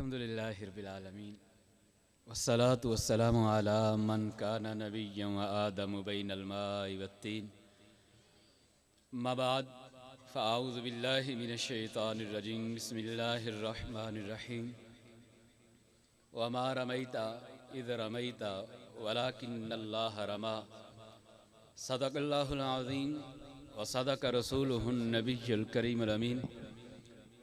अल्हम्दुलिल्लाहि रब्बिल आलमीन वस्सलातु वस्सलामु अला मन काना नबिय्यन व आदमु बैनल माइ वत्तीन अम्मा बाद फ़अऊज़ु बिल्लाहि मिनश शैतानिर रजीम बिस्मिल्लाहिर रहमानिर रहीम वमा रमैता इज़ रमैता वलाकिन्नल्लाह रमा सदक़ल्लाहुल अज़ीम व सदक़ रसूलुहुन नबियुल करीमुल अमीन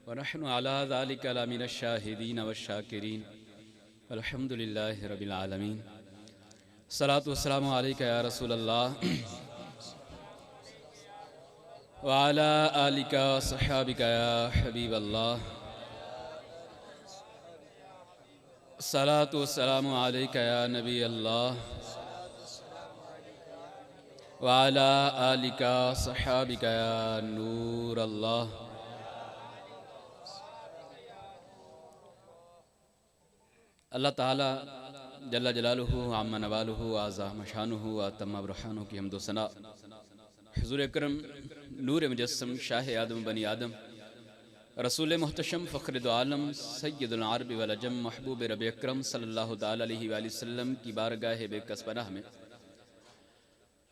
व नहनु अला ज़ालिका लमिनश शाहिदीन वश्शाकिरीन अल्हम्दुलिल्लाहि रब्बिल आलमीन। सलातु वस्सलामु अलैका या रसूलल्लाह व अला आलिका व सहाबिका या हबीबल्लाह। सलातु वस्सलामु अलैका या नबी अल्लाह व अला आलिका व सहाबिका या नूर अल्लाह। अल्लाह ताला जल्ला जलालुहु अम्मा नवालुहु आज़ा मशानुहु व तम्मा बुरहानुहु की हम्दो सना हुज़ूर अकरम नूर मुजस्सम शाह आदम बनी आदम रसूल मुहतशम फ़ख्र दो आलम सय्यदुल अरब वल अजम महबूब रब अकरम सल्लल्लाहु तआला अलैहि वसल्लम की बारगाह बेकस पनाह में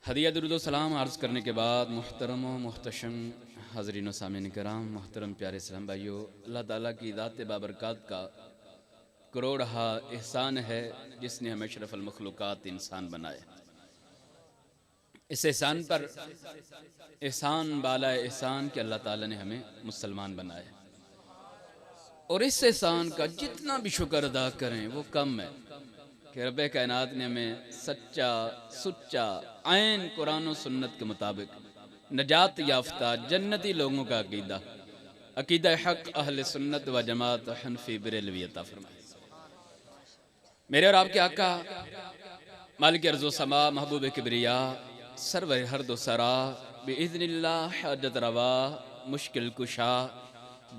हदिया दुरूद व सलाम अर्ज़ करने के बाद मुहतरम व मुहतशम हाज़रीन व सामीन कराम, मुहतरम प्यारे इस्लाम भाइयों, अल्लाह ताला की ज़ात बाबरकात का करोड़हा एहसान है जिसने हमें अशरफुल मखलूक़ात इंसान बनाया। इस एहसान पर एहसान बाला एहसान कि अल्लाह ताला ने हमें मुसलमान बनाया और इस एहसान का जितना भी शुक्र अदा करें वो कम है कि रब्बे कायनात ने हमें सच्चा सुच्चा ऐन कुरान और सुन्नत के मुताबिक नजात याफ्ता जन्नती लोगों का अकीदा हक अहले सुन्नत व जमात हनफी बरेलवी अता फरमाए। मेरे और आपके आका मालिक अर्ज़ो समा महबूब किबरिया सरवर हर दो सरा बिइज़्निल्लाह हाजत रवा मुश्किल कुशा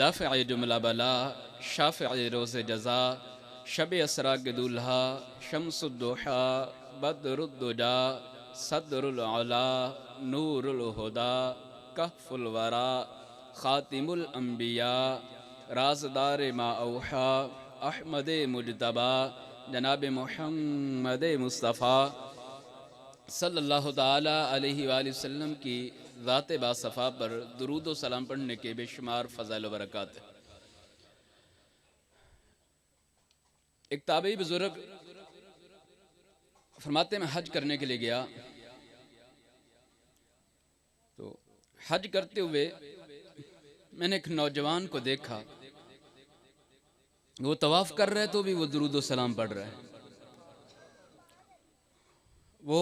दाफ़िअ जुमला बला शाफ़िअ रोज़ जज़ा शब असरा के दूल्हा शम्सुद्दुहा बदरुद्दुजा सदरुल अला नूरुल हुदा कहफुल वरा खातिमुल अंबिया राज़दार मा औहा अहमद मुजतबा जनाब मुहम्मद मुस्तफ़ा सल्लल्लाहु ताला अलैहि वसल्लम की ज़ात बासफ़ा पर दुरूद व सलाम पढ़ने के बेशुमार फ़ज़ाइल व बरक़ात है। एक ताबई बुज़ुर्ग फरमाते मैं हज करने के लिए गया तो हज करते हुए मैंने एक नौजवान को देखा, वो तवाफ़ कर रहे तो भी वो दुरूद व सलाम पढ़ रहा है, वो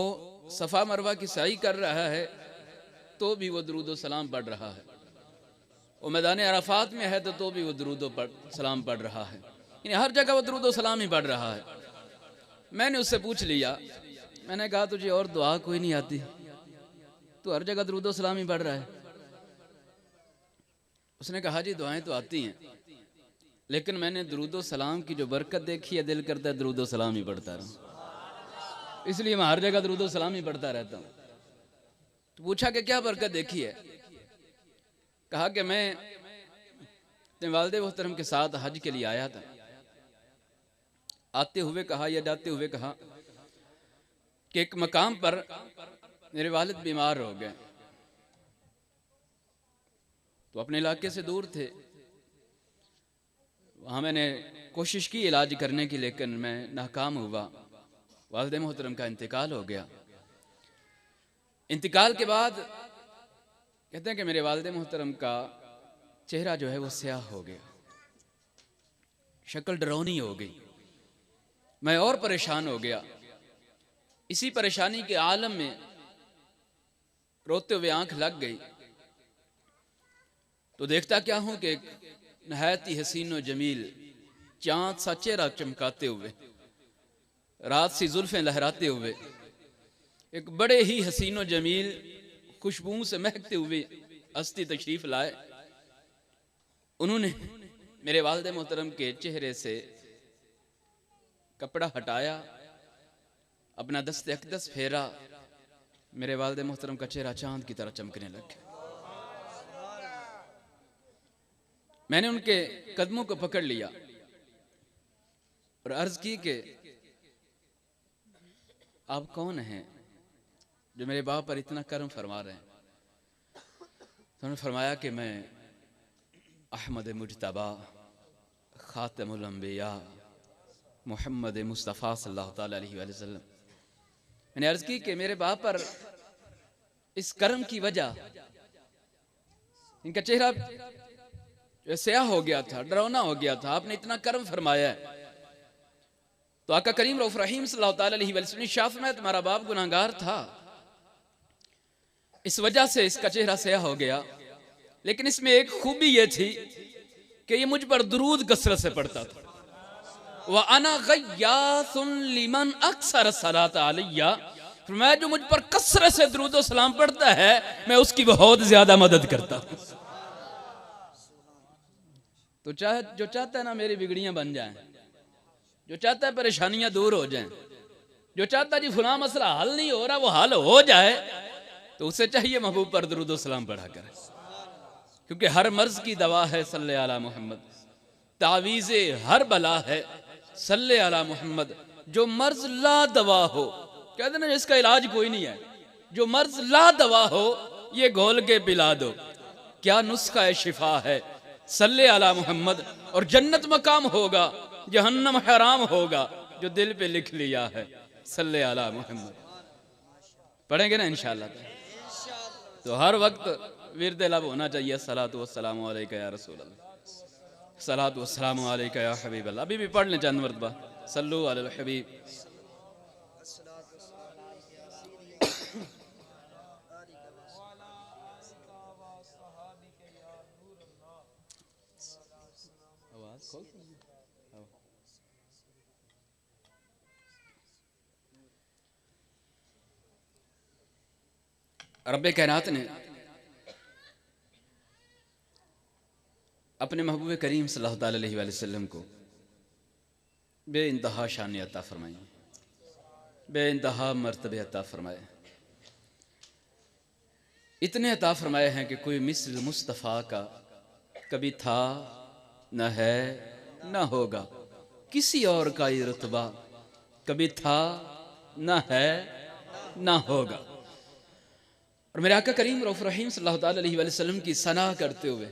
सफ़ा मरवा की सई कर रहा है तो भी वो दुरूद व सलाम पढ़ रहा है, वो मैदान अराफात में है तो भी वो दुरूद व सलाम पढ़ रहा है, यानी हर जगह वो दुरूद व सलाम ही पढ़ रहा है। मैंने उससे पूछ लिया, मैंने कहा तुझे और दुआ कोई नहीं आती, तू हर जगह दुरूद व सलाम ही पढ़ रहा है। उसने कहा जी दुआएं तो आती हैं लेकिन मैंने दुरूद व सलाम की जो बरकत देखी है दिल करता है दुरूद व सलाम ही पढ़ता रहूं, इसलिए मैं हर जगह दुरूद व सलाम ही पढ़ता रहता हूं। तो पूछा कि क्या बरकत देखी है? कहा कि मैं अपने वालिद मोहतरम के साथ हज के लिए आया था, आते हुए कहा या जाते हुए कहा कि एक मकाम पर मेरे वालिद बीमार हो गए, तो अपने इलाके से दूर थे, वहाँ मैंने कोशिश की इलाज करने की लेकिन मैं नाकाम हुआ, वालिद मोहतरम का इंतकाल हो गया। इंतकाल के बाद कहते हैं कि मेरे वालिद मोहतरम का चेहरा जो है वो स्याह हो गया, शक्ल डरावनी हो गई, मैं और परेशान हो गया। इसी परेशानी के आलम में रोते हुए आंख लग गई तो देखता क्या हूं कि नहायत ही हसीन व जमील चांद सा चेहरा चमकाते हुए, रात सी जुल्फें लहराते हुए, एक बड़े ही हसीन व जमील खुशबू से महकते हुए हस्ती तशरीफ लाए। उन्होंने मेरे वालिद मोहतरम के चेहरे से कपड़ा हटाया, अपना दस्ते अकदस फेरा, मेरे वालिद मोहतरम का चेहरा चांद की तरह चमकने लग गया। मैंने उनके कदमों को पकड़ लिया और अर्ज की कि आप कौन हैं जो मेरे बाप पर इतना कर्म फरमा रहे हैं। तो उन्होंने फरमाया कि मैं अहमद मुजतबा खातमुल अंबिया मोहम्मद मुस्तफ़ा सल्लल्लाहु ताला अलैहि वसल्लम। मैंने अर्ज की कि मेरे बाप पर इस कर्म की वजह इनका चेहरा स्याह हो गया था, डरावना हो गया था, आपने इतना कर्म फरमाया है। तो आका करीम रऊफ रहीम सल्लल्लाहु ताला अलैहि वसल्लम ने शाफ़ में तुम्हारा बाप गुनाहगार था, इस वजह से इसका चेहरा स्याह हो गया। लेकिन इसमें एक खूबी ये थी कि ये मुझ पर दुरूद कसरत से पढ़ता था। व अना गय्यासुन लिमन अक्सर सलात अलैया, मैं जो मुझ पर कसरत से दुरूद व सलाम पढ़ता है मैं उसकी बहुत ज्यादा मदद करता हूं। तो जो चाहता है ना मेरी बिगड़ियां बन जाएं, जो चाहता है परेशानियां दूर हो जाएं, जो चाहता है जी फलां मसला हल नहीं हो रहा वो हल हो जाए, तो उसे चाहिए महबूब पर दुरूद व सलाम पढ़ा करे। क्योंकि हर मर्ज की दवा है सल्ले अला मोहम्मद, तावीज़े हर बला है सल्ले अला मोहम्मद। जो मर्ज ला दवा हो, कहते ना इसका इलाज कोई नहीं है, जो मर्ज ला दवा हो ये घोल के पिला दो, क्या नुस्खा है शिफा है सल्ले अला मोहम्मद। और जन्नत मकाम होगा, जहन्नम हराम होगा, जो दिल पे लिख लिया है सल्ले अला मोहम्मद। पढ़ेंगे ना इंशाअल्लाह। तो हर वक्त विर्द लब होना चाहिए सलातु वस्सलामु अलैका या रसूल अल्लाह, सलातु वस्सलामु अलैका या हबीब अल्लाह। अभी भी पढ़ लें चंद मरतबा सल्लु अलल हबीब। रब्बे कायनात ने अपने महबूब करीम सल्लल्लाहु ताला अलैहि वसल्लम को बेइंतहा शान अता फरमाई, बेइंतहा मर्तबे अता फरमाए। इतने अता फरमाए हैं कि कोई मिस्ल मुस्तफ़ा का कभी था न है न होगा, किसी और का ये रुतबा कभी था न है न होगा। और मेरे आका करीम रऊफ रहीम सल्लल्लाहु ताला अलैहि वसल्लम की सना करते हुए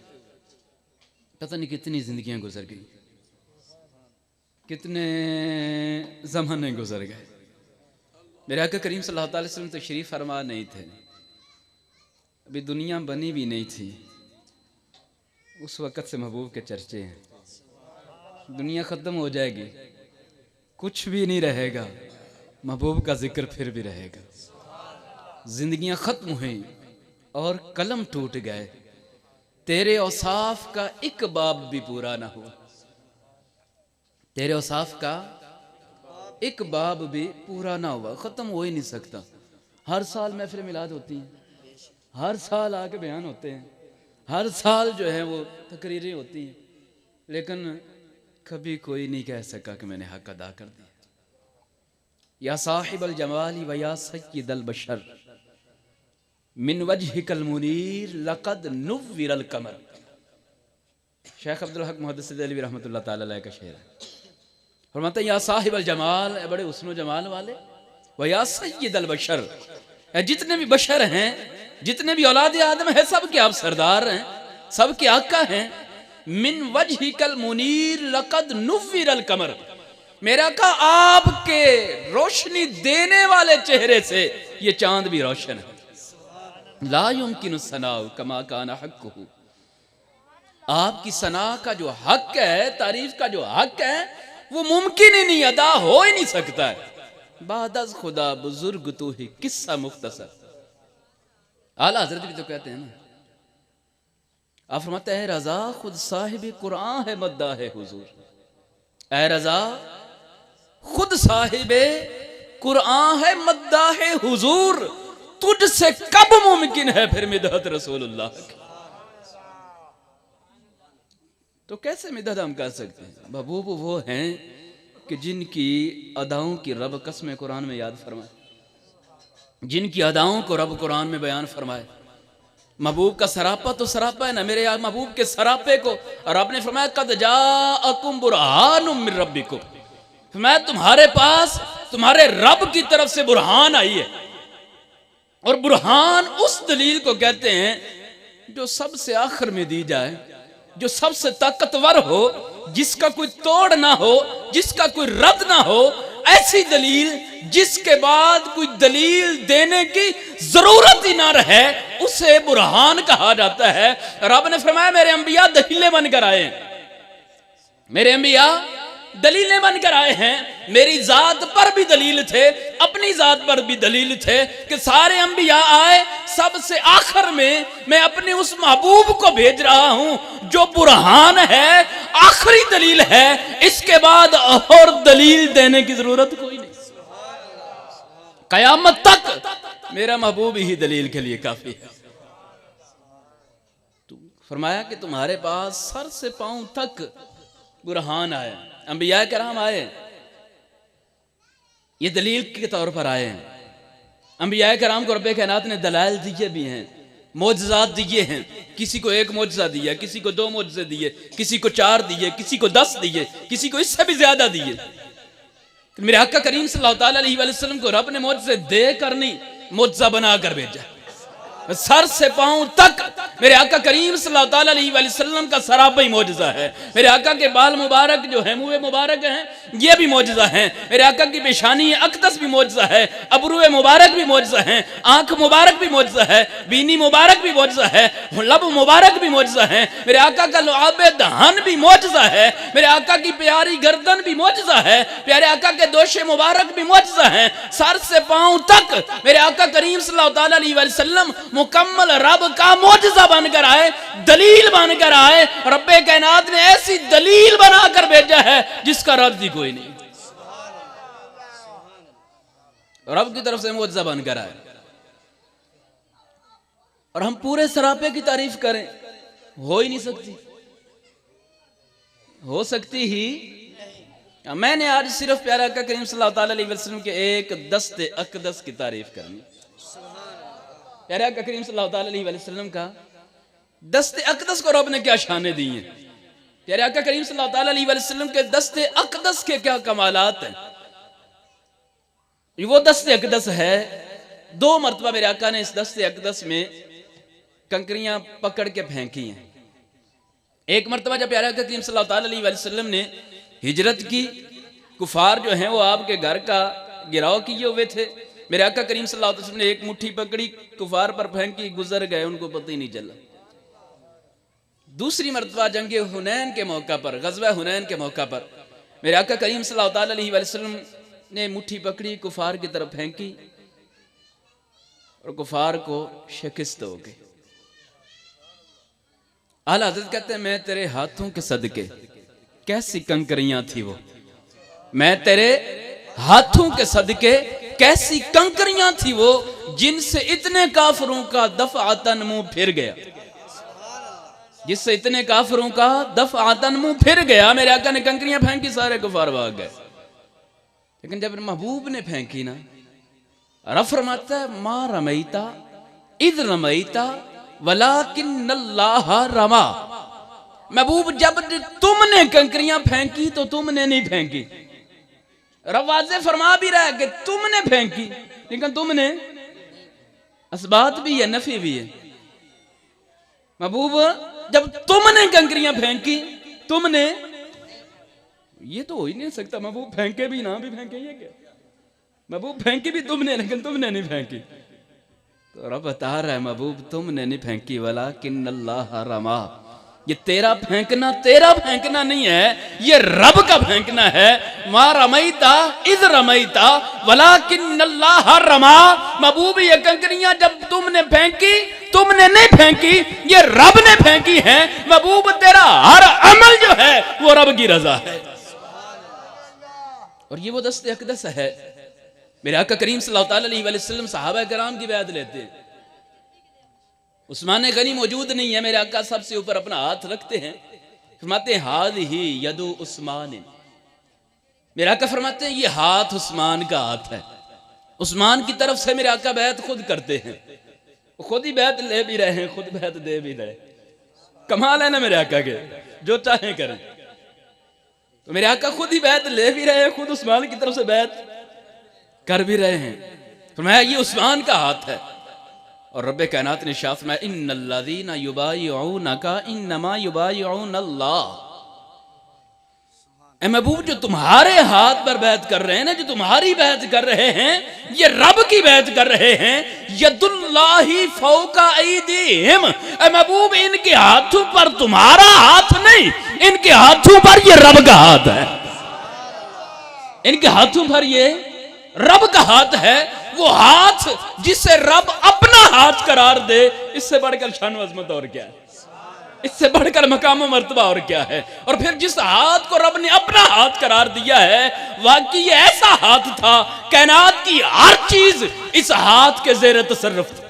पता नहीं कितनी जिंदगियां गुजर गई, कितने ज़माने गुजर गए। मेरे आका करीम सल्लल्लाहु अलैहि वसल्लम तो शरीफ फरमा नहीं थे, अभी दुनिया बनी भी नहीं थी, उस वक़्त से महबूब के चर्चे हैं। दुनिया ख़त्म हो जाएगी, कुछ भी नहीं रहेगा, महबूब का जिक्र फिर भी रहेगा। जिंदगियां ख़त्म हुई और कलम टूट गए, तेरे औसाफ का एक बाब भी पूरा ना हुआ, तेरे औसाफ का एक बाब भी पूरा ना हुआ, ख़त्म हो ही नहीं सकता। हर साल महफिल मिलाद होती हैं, हर साल आके बयान होते हैं, हर साल जो है वो तकरीरें होती हैं, लेकिन कभी कोई नहीं कह सका कि मैंने हक अदा कर दिया। या साहिबल जमाली व या सय्यिदल बशर मिन वजहिकल मुनीर लक़द नुव्विरल कमर। शेख अब्दुल हक मुहद्दिस देहलवी रहमतुल्लाह ताला अलैह का शेर है। फरमाते हैं या साहिबल जमाल, बड़े हुस्न जमाल वाले, व या सय्यिदल बशर, जितने भी बशर हैं, जितने भी औलाद आदम है, सब के आप सरदार हैं, सब के आका हैं। मिन वजहिकल मुनीर लक़द नुव्विरल कमर, मेरा आका आपके रोशनी देने वाले चेहरे से ये चांद भी रोशन है। ला युमकिनु सनाउ कमा काना हक़्क़ुहु, आपकी सना का जो हक है, तारीफ का जो हक है, वो मुमकिन ही नहीं, अदा हो ही नहीं सकता है। बादज़ खुदा बुजुर्ग तू ही किस्सा मुख्तसर। आला हजरत भी तो कहते हैं ना, आप फरमाते हैं रजा खुद साहिब कुरान है मद्दा है हुजूर, ऐ रजा खुद साहिब कुरान है मद्दा है हुजूर, तुझसे कब मुमकिन है फिर मिदहत रसूलुल्लाह की। तो कैसे मिदहत हम कर सकते हैं? महबूब वो हैं कि जिनकी अदाओं की रब कसम कुरान में याद फरमाए, जिनकी अदाओं को रब कुरान में बयान फरमाए। महबूब का सरापा तो सरापा है ना, मेरे महबूब के सरापे को और आपने फरमाया कद जाअकुम बुरहानुम मिन रब्बिकुम, मैं तुम्हारे पास तुम्हारे रब की तरफ से बुरहान आई है। और बुरहान उस दलील को कहते हैं जो सबसे आखिर में दी जाए, जो सबसे ताकतवर हो, जिसका कोई तोड़ ना हो, जिसका कोई रद्द ना हो। ऐसी दलील जिसके बाद कोई दलील देने की जरूरत ही ना रहे, उसे बुरहान कहा जाता है। रब ने फरमाया मेरे अंबिया दलीलें बनकर आए हैं, मेरे अंबिया दलीलें बनकर आए हैं। मेरी जात पर भी दलील थे, अपनी जात पर भी दलील थे कि सारे अंबिया आए, सबसे आखिर में मैं अपने उस महबूब को भेज रहा हूं जो बुरहान है, आखिरी दलील है। इसके बाद और दलील देने की जरूरत कोई नहीं। कयामत तक मेरा महबूब ही दलील के लिए काफी है। तो फरमाया कि तुम्हारे पास सर से पांव तक बुरहान आए, अंबिया कराम आए, ये दलील के तौर पर आए हैं। अंबिया कराम को रब्बे कायनात ने दलाइल दिए भी हैं, मोजज़ात दिए हैं। किसी को एक मोजज़ा दिया, किसी को 2 मोजज़े दिए, किसी को 4 दिए, किसी को 10 दिए, किसी को इससे भी ज्यादा दिए। मेरे आका करीम सल्लल्लाहु अलैहि वसल्लम को रब ने मोजज़े देकर नहीं, मोजज़ा बनाकर भेजा। सर से पांव तक मेरे आका करीम सल्लल्लाहु अलैहि वसल्लम का सरापा मौजज़ा है। मेरे आका के बाल मुबारक जो है, मुँह मुबारक हैं, ये भी मौजज़ा है। मेरे आका की पेशानी अक़दस भी मौजज़ा है, अबरूए मुबारक भी मौजज़ा है, आंख मुबारक भी मौजज़ा है, बीनी मुबारक भी मौजज़ा है, लब मुबारक भी मौजज़ा है। मेरे आका का लुआबे दहन भी मौजज़ा है। मेरे आका की प्यारी गर्दन भी मौजज़ा है। प्यारे आका के दोशे मुबारक भी मौजज़ा है। सर से पांव तक मेरे आका करीम सल्लल्लाहु अलैहि वसल्लम मुकम्मल रब का मौजज़ा बनकर आए, दलील बनकर आए। रब्बे कायनात ने ऐसी दलील बनाकर भेजा है जिसका रद्द ही कोई नहीं। रब की तरफ से मौजज़ा बनकर आए और हम पूरे सरापे की तारीफ करें, हो ही नहीं सकती। हो सकती ही मैंने आज सिर्फ प्यारे आका करीम सल्लल्लाहु अलैहि वसल्लम के एक दस्ते अक़दस की तारीफ करनी। प्यारे आका करीम सल्लल्लाहु अलैहि वसल्लम का दस्ते अक़दस को रब ने क्या शाने दी हैं। प्यारे आका करीम सल्लल्लाहु अलैहि वसल्लम के दस्ते अक़दस के क्या कमालात हैं। वो दस्ते अक़दस है, 2 मरतबा मेरे आका ने इस दस्ते अक़दस में कंकरियां पकड़ के फेंकी हैं। एक मरतबा जब प्यारे आका करीम सल्लल्लाहु अलैहि वसल्लम ने हिजरत की, कुफार जो हैं वो आपके घर का गिराव किए हुए थे। मेरे आका करीम सल्लल्लाहु अलैहि वसल्लम ने एक मुट्ठी पकड़ी, कुफार पर फेंकी, गुजर गए, उनको पता ही नहीं चला। दूसरी मरतबा जंगे हुनैन के मौका पर, गज़वा हुनैन के मौका पर मेरे आका करीम सल्लल्लाहु अलैहि वसल्लम ने मुट्ठी पकड़ी, कुफार की तरफ फेंकी और कुफार को शिकस्त हो गई। आला हज़रत कहते हैं मैं तेरे हाथों के सदके, कैसी कंकरियां थी वो, मैं तेरे हाथों के सदके कैसी कंकरियां थी वो, जिनसे इतने काफिरों का दफ़अतन मुंह फिर गया, जिससे इतने काफिरों का दफ़अतन मुंह फिर गया। मेरे आका ने कंकरियां फेंकी, सारे कुफार भाग गए। लेकिन जब महबूब ने फेंकी ना, रब फरमाता है मा रमैता इद रमैता वलाकिन्नल्लाह रमा। महबूब जब तुमने कंकरियां फेंकी तो तुमने नहीं फेंकी। रब वाज़े फरमा भी रहा है कि तुमने फेंकी, लेकिन तुमने, असबात भी है, नफी भी है। महबूब जब तुमने कंकरियां फेंकी, तुमने, ये तो हो ही नहीं सकता। महबूब फेंके भी ना भी फेंके, ये क्या? महबूब फेंकी भी तुमने, लेकिन तुमने नहीं फेंकी। तो रब बता रहा है महबूब तुमने नहीं फेंकी, वलाकिन्नल्लाह रमा। ये तेरा फेंकना नहीं है, ये रब का फेंकना है। मा रमैता इज़ रमैता वलाकिन्नल्लाह रमा। महबूब ये कंकरियां जब तुमने फेंकी, तुमने नहीं फेंकी, ये रब ने फेंकी है। महबूब तेरा हर अमल जो है वो रब की रजा है। और ये वो दस्ते अक़दस है। मेरे आका करीम सल्लल्लाहु अलैहि वसल्लम सहाबा किराम की बैत लेते हैं। उस्मान गनी मौजूद नहीं है, मेरे आका सबसे ऊपर अपना हाथ रखते हैं, फरमाते हैं हाज़िही यदु उस्मान। मेरे आका फरमाते हैं ये हाथ उस्मान का हाथ है। उस्मान की तरफ से मेरे आका बैत खुद करते हैं, खुद ही बैत ले भी रहे हैं, खुद बैत दे भी रहे। कमाल है ना मेरे आका के, जो चाहे करें। तो मेरे आका खुद ही बैत ले भी रहे हैं, खुद उस्मान की तरफ से बैत कर भी रहे हैं। फरमाया ये उस्मान का हाथ है। और रब्बे कायनात ने शाफ में इन्नल्लज़ीना युबायिऊनका इन्नमा युबायिऊनल्लाह, ए महबूब जो तुम्हारे हाथ पर बैत कर रहे हैं ना, जो तुम्हारी बैत कर रहे हैं, ये रब की बैत कर रहे हैं। यदुल्लाहि फौका ऐदीहिम, ए महबूब इनके हाथों पर तुम्हारा हाथ नहीं, इनके हाथों पर ये रब का हाथ है। इनके हाथों पर ये रब का हाथ है। वो हाथ जिसे रब अपना हाथ करार दे, इससे बढ़कर शान व अज़मत और क्या है, इससे बढ़कर मकाम मर्तबा और क्या है। और फिर जिस हाथ को रब ने अपना हाथ करार दिया है, वाकई ये ऐसा हाथ था, कायनात की हर चीज इस हाथ के ज़ेरे तसर्रुफ थी।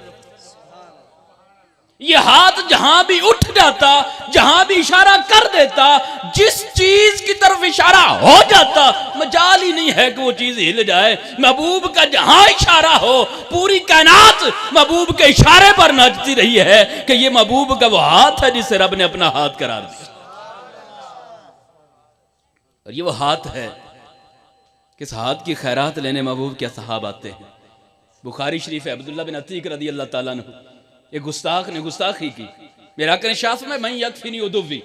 ये हाथ जहां भी उठ जाता, जहां भी इशारा कर देता, जिस चीज की तरफ इशारा हो जाता, मजाल ही नहीं है कि वो चीज हिल जाए। महबूब का जहां इशारा हो, पूरी कायनात महबूब के इशारे पर नाचती रही है कि ये महबूब का वो हाथ है जिसे रब ने अपना हाथ करार दिया। और ये वो हाथ है, किस हाथ की खैरात लेने महबूब के सहाब आते हैं। बुखारी शरीफ है, अब्दुल्लाह बिन अतीक रदी अल्लाह ताला अन्हु, एक गुस्ताख ने गुस्ताखी की। मेरा आका ने शाफ में मैं यकफिनी उदुवी,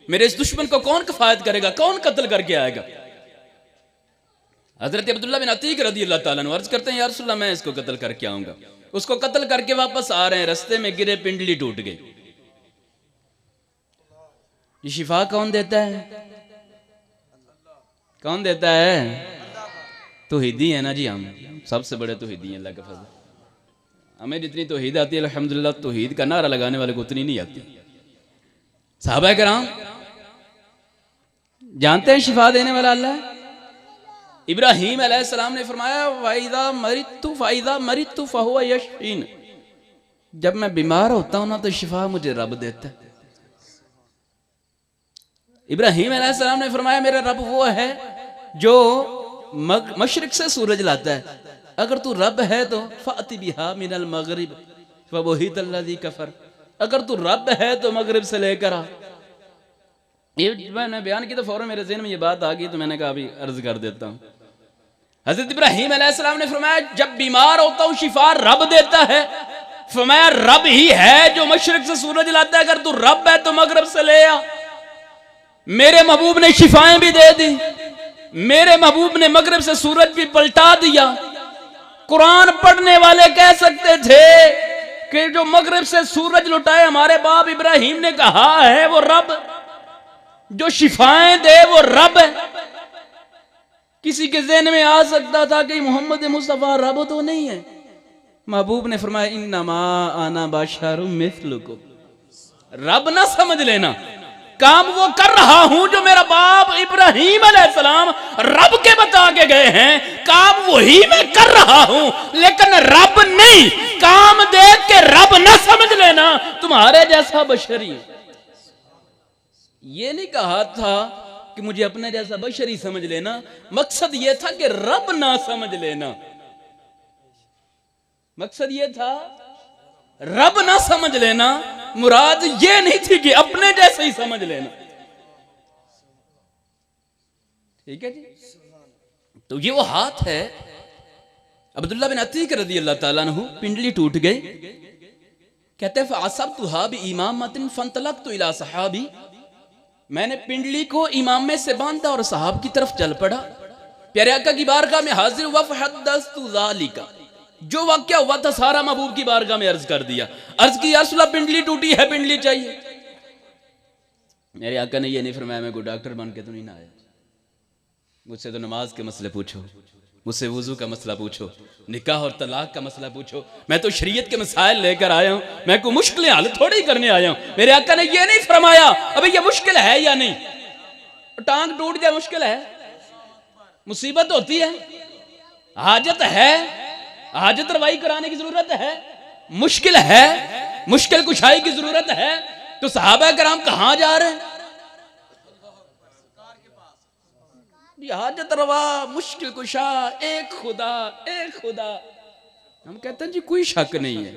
मेरे इस दुश्मन को कौन किफायत करेगा, कौन कत्ल करके आएगा। हजरत अब्दुल्लाह बिन अतीक रदी अल्लाह ताला अन्हु अर्ज करते हैं या रसूलल्लाह मैं इसको कत्ल करके आऊंगा। उसको कत्ल करके वापस आ रहे हैं, रस्ते में गिरे, पिंडली टूट गई। ये शिफा कौन देता है, कौन देता है? तौहीदी है ना जी, हम सबसे बड़े तौहीदी हैं, अल्लाह का फजल। हमें जितनी तौहीद आती है अल्हम्दुलिल्लाह, तौहीद का नारा लगाने वाले को उतनी नहीं आती। सहाबा कराम जानते हैं शिफा देने वाला अल्लाह। इब्राहीम अलैहिस्सलाम ने फरमाया वाइदा मरितु फहुवा यशफीन, जब मैं बीमार होता हूं ना तो शिफा मुझे रब देता है। इब्राहीम अलैहिस्सलाम ने फरमाया मेरा रब वो है जो मशरिक से सूरज लाता है, अगर तू रब है तो फाति बिहा मिनल मगरिब फबुहित अल्लज़ी कफर, अगर तू रब है तो मगरिब से लेकर आ। ये मैंने बयान की तो फौरन मेरे ज़हन में ये बात आ गई, तो मैंने कहा अभी अर्ज कर देता हूँ। हज़रत इब्राहीम अलैहिस्सलाम ने फरमाया जब बीमार होता हूँ शिफा रब देता है। फरमाया रब ही है जो मशरिक से सूरज लाता है, अगर तू रब है तो मगरिब से ले आ। मेरे महबूब ने शिफाएं भी दे दी, मेरे महबूब ने मगरिब से सूरज भी पलटा दिया। कुरान पढ़ने वाले कह सकते थे कि जो मगरिब से सूरज लुटाए हमारे बाप इब्राहीम ने कहा है वो रब, जो शिफाएं दे वो रब है। किसी के ज़हन में आ सकता था कि मोहम्मद मुस्तफा रब तो नहीं है। महबूब ने फरमाया इन्नमा आना बशरुम मिस्लुकुम, रब ना समझ लेना, काम वो कर रहा हूं जो मेरा बाप इब्राहीम अलैहिस्सलाम रब के बता के गए हैं, काम वही मैं कर रहा हूं, लेकिन रब नहीं। काम देख के रब ना समझ लेना, तुम्हारे जैसा बशरी। ये नहीं कहा था कि मुझे अपने जैसा बशरी समझ लेना, मकसद ये था कि रब ना समझ लेना। मकसद ये था रब ना समझ लेना, मुराद ये नहीं थी कि अपने जैसे ही समझ लेना। ठीक है जी। तो ये वो हाथ है। अब्दुल्लाह बिन अतीक रदी अल्लाह ताला अन्हु, पिंडली टूट गई, कहते हैं फअसबतुहा बिइमामतिन फंतलकतु इला सहाबी, मैंने पिंडली को इमाम में से बांधा और साहब की तरफ चल पड़ा। प्यारे आका की बारगाह में हाजिर हुआ, फहद्दस्तु ज़ालिका, जो वाक्या हुआ था सारा महबूब की बारगाह में अर्ज कर दिया। अर्ज की या रसूलल्लाह पिंडली टूटी है, पिंडली चाहिए। मेरे आका ने ये नहीं फरमाया मैं कोई डॉक्टर बन के तो नहीं ना आया, मुझसे तो नमाज के मसले पूछो, मुझसे वुजू का मसला पूछो, निकाह और तलाक का मसला पूछो, मैं तो शरीयत के मसाइल लेकर आया हूं, मैं कोई मुश्किलें हल थोड़ी करने आया हूं। मेरे आका ने ये नहीं फरमाया अभी ये मुश्किल है या नहीं, टांग टूट जाए मुश्किल है, मुसीबत होती है, हाजत है, हाजत रवाई कराने की जरूरत है, मुश्किल है, मुश्किल कुशाई की जरूरत है। तो सहाबा कराम कहां जा रहे हैं? हाजत रवा, मुश्किल कुशा, एक खुदा, एक खुदा। हम कहते हैं जी कोई शक नहीं है,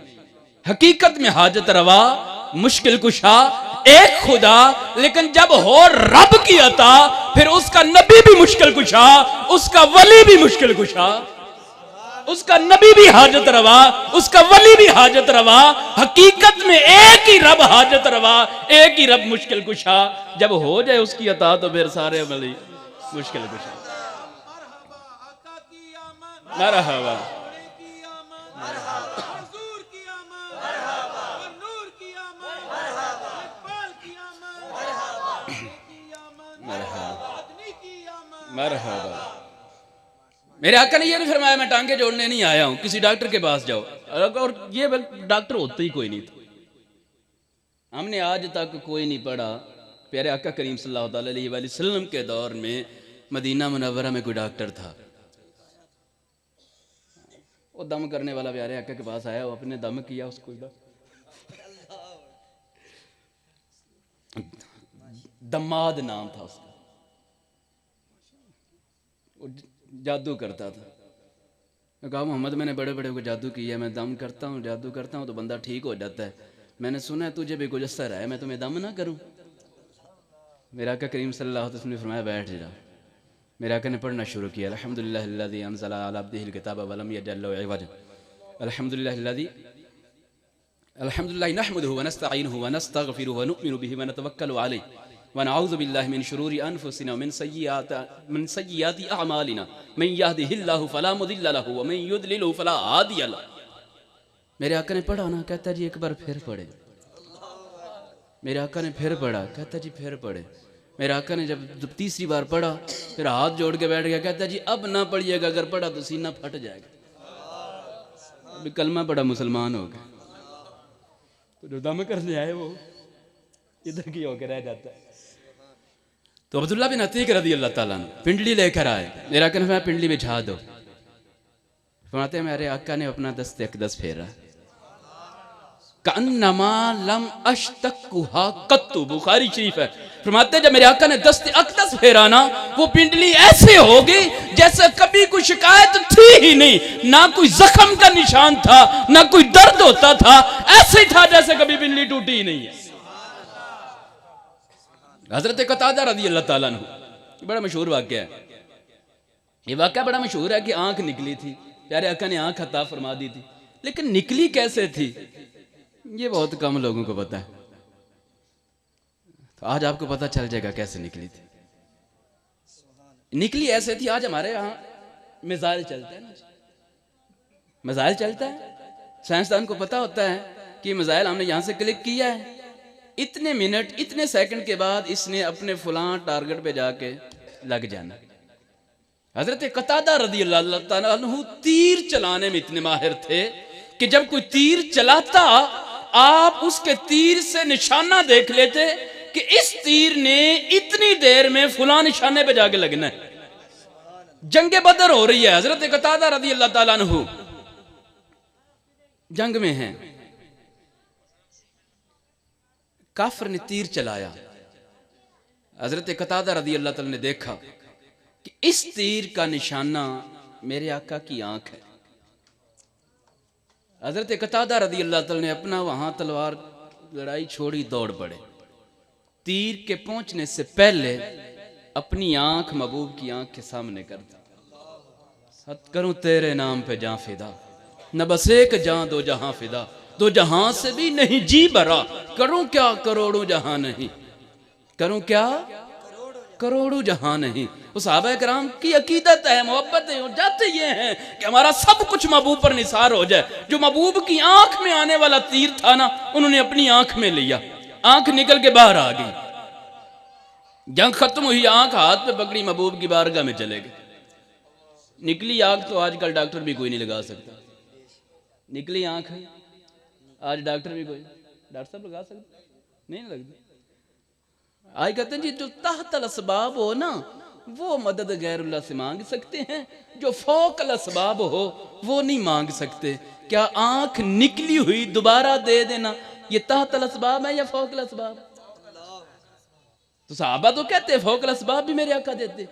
हकीकत में हाजत रवा, मुश्किल कुशा एक खुदा, लेकिन जब हो रब की अता फिर उसका नबी भी मुश्किल कुशा, उसका वली भी मुश्किल कुशा, उसका नबी भी हाजत रवा, उसका वली भी हाजत रवा। हकीकत में एक ही रब हाजत रवा, एक ही रब मुश्किल कुशा। जब हो जाए उसकी अता तो फिर सारे वली मुश्किल कुशा। मरहबा मरहबा। मेरे आका ने ये नहीं फरमाया मैं टांगे जोड़ने नहीं आया हूं, किसी डॉक्टर के पास जाओ, और ये डॉक्टर होता ही कोई नहीं था। हमने आज तक कोई नहीं पढ़ा प्यारे आका करीम सल्लल्लाहु अलैहि वसल्लम के दौर में मदीना मुनव्वरा में कोई डॉक्टर था। वो दम करने वाला प्यारे आका के पास आया, वो अपने दम किया, उसको दमाद नाम था उसका, वो जादू करता था। मैं कहा मोहम्मद मैंने बड़े बड़े को जादू किया, मैं दम करता हूँ जादू करता हूँ तो बंदा ठीक हो जाता है, मैंने सुना है तुझे भी कुछ असर है, मैं तुम्हें दम ना करूँ। मेरा आका करीम सल्लल्लाहु अलैहि वसल्लम ने फरमाया बैठ जा। मेरे आका ने पढ़ना शुरू किया, अल्हम्दुलिल्लाहिल्लज़ी अनज़ला अला अब्दिहिल किताब वलम यजअल लहू इवजा, अल्हम्दुलिल्लाहि नहमदुहु व नस्तईनुहु व नस्तगफिरुहु व नुमिनु बिहि व नतवक्कलु अलैहि व नऊज़ु बिल्लाहि मिन शुरूरि अनफुसिना व मिन सय्यिआति अअमालिना मन यहदिहिल्लाहु फला मुदिल्ल लहु व मन युद्लिलहु फला हादिय लहु। मेरे आका ने पढ़ा ना, कहता जी एक बार फिर पढ़े। मेरे आका ने फिर पढ़ा, कहता जी फिर पढ़े। मेरे आका ने जब तीसरी बार पढ़ा फिर हाथ जोड़ के बैठ गया, कहता जी अब ना पढ़िएगा, अगर पढ़ा तो सीना फट जाएगा। अभी कलमा पढ़ा मुसलमान हो गए, तो जो दम करने आए वो इधर की होकर रह जाता है। तो अब्दुल्ला बिन अतीक रज़ी अल्लाह ताला अन्हु पिंडली लेकर आए, मेरे आका ने पिंडली बिछा दो। फरमाते मेरे आका ने अपना दस्त अक़दस फेरा, कन्नमा लम अश्तकुहा कत्तु, बुखारी शरीफ है। फरमाते जब मेरे आका ने दस्त अक़दस फेरा ना, वो पिंडली ऐसे होगी जैसे कभी कोई शिकायत थी ही नहीं, ना कोई जख्म का निशान था, ना कोई दर्द होता था, ऐसे ही था जैसे कभी पिंडली टूटी ही नहीं है। हजरत कतादा रज़ी अल्लाह ताला अन्हु, बड़ा मशहूर वाक़या है। ये वाक़या बड़ा मशहूर है कि आंख निकली थी, प्यारे आका ने आंख अता फरमा दी थी, लेकिन निकली कैसे थी ये बहुत कम लोगों को पता है। तो आज आपको पता चल जाएगा कैसे निकली थी। निकली ऐसे थी, आज हमारे यहाँ मिसाइल चलता है ना, मिसाइल चलता है, साइंसदान को पता होता है कि मिसाइल हमने यहाँ से क्लिक किया है, इतने मिनट इतने सेकंड के बाद इसने अपने फलां टारगेट पे जाके लग जाना। हजरत कतादा रज़ी अल्लाह ताला अन्हु तीर चलाने में इतने माहिर थे कि जब कोई तीर चलाता आप उसके तीर से निशाना देख लेते कि इस तीर ने इतनी देर में फलां निशाने पे जाके लगना है। जंग बदर हो रही है, हजरत कतादा रज़ी अल्लाह ताला अन्हु जंग में हैं, काफिर ने तीर चलाया। हजरत कतादा रज़ी अल्लाह ताला ने देखा कि इस तीर का निशाना मेरे आका की आंख है। हजरत कतादा रज़ी अल्लाह ताला ने अपना वहां तलवार लड़ाई छोड़ी, दौड़ पड़े। तीर के पहुंचने से पहले अपनी आंख महबूब की आंख के सामने कर दी। सत करूं तेरे नाम पे जां फिदा, न बस एक जां दो जहां फिदा, दो जहां से भी नहीं जी भरा, करूं क्या करोड़ों जहां नहीं, करूं क्या करोड़ों जहां नहीं। उस सहाबा कराम की अकीदत है, मोहब्बत है, जाते ये हैं कि हमारा सब कुछ महबूब पर निसार हो जाए। जो महबूब की आंख में आने वाला तीर था ना, उन्होंने अपनी आंख में लिया, आंख निकल के बाहर आ गई। जंग खत्म हुई, आंख हाथ पे पकड़ी, महबूब की बारगाह में चले गए। निकली आंख तो आजकल डॉक्टर भी कोई नहीं लगा सकता। निकली आंख आज डॉक्टर भी कोई, डॉक्टर साहब लगा सकते नहीं लगती। आज कहते हैं जी जो तहतल असबाब हो ना वो मदद गैरुल्लाह से मांग सकते हैं, जो फौकल असबाब हो वो नहीं मांग सकते। क्या आंख निकली हुई दोबारा दे देना ये तहतल असबाब है या फौकल असबाब? तो सहाबा तो कहते हैं फौकल असबाब भी मेरे आका देते।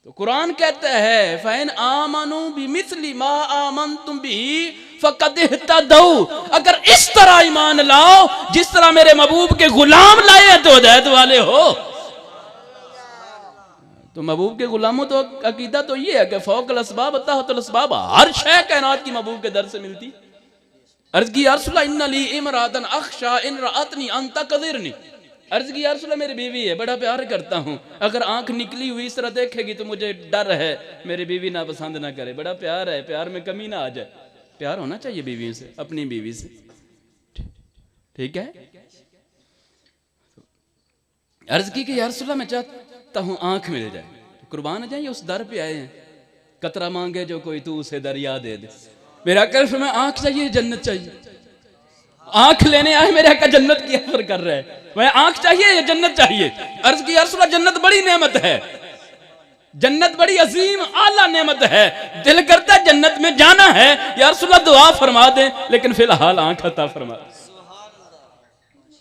तो कुरान कहता है फैन आमनु बिमिस्ली मा आमनतुम बिही फकद इहतदौ, अगर इस तरह ईमान लाओ जिस तरह मेरे महबूब के गुलाम लाए हैं तो हिदायत वाले हो। तो महबूब के गुलामों तो अकीदा तो ये है कि फौकल अस्बाब अत्ताहतुल अस्बाब, हर शय कायनात की महबूब के दर से मिलती। अर्ज की या रसूल अल्लाह इन्ना ली इमरातन अख्शा इन रअतनी अन तकदिरनी, अर्ज की या रसूल अल्लाह मेरी बीवी है, बड़ा प्यार करता हूँ, अगर आंख निकली हुई इस तरह देखेगी तो मुझे डर है मेरी बीवी ना पसंद ना करे। बड़ा प्यार है, प्यार में कमी ना आ जाए। प्यार होना चाहिए बीवी से, अपनी बीवी से, ठीक है। अर्ज की कि या रसूल अल्लाह मैं चाहता हूँ आंख मिल जाए। कुर्बान जाए उस दर पे आए हैं, कतरा मांगे जो कोई तू उसे दरिया दे दे। मेरा कर्फ में आंख चाहिए, जन्नत चाहिए। आंख लेने आए, मेरे आका जन्नत की ऑफर कर रहे हैं, मैं आंख चाहिए या जन्नत चाहिए। अर्ज की या रसूल अल्लाह जन्नत बड़ी नेमत है, जन्नत बड़ी अजीम आला नेमत है, दिल करता है जन्नत में जाना है, या रसूल अल्लाह दुआ फरमा दे, लेकिन फिलहाल आंख अता फरमा।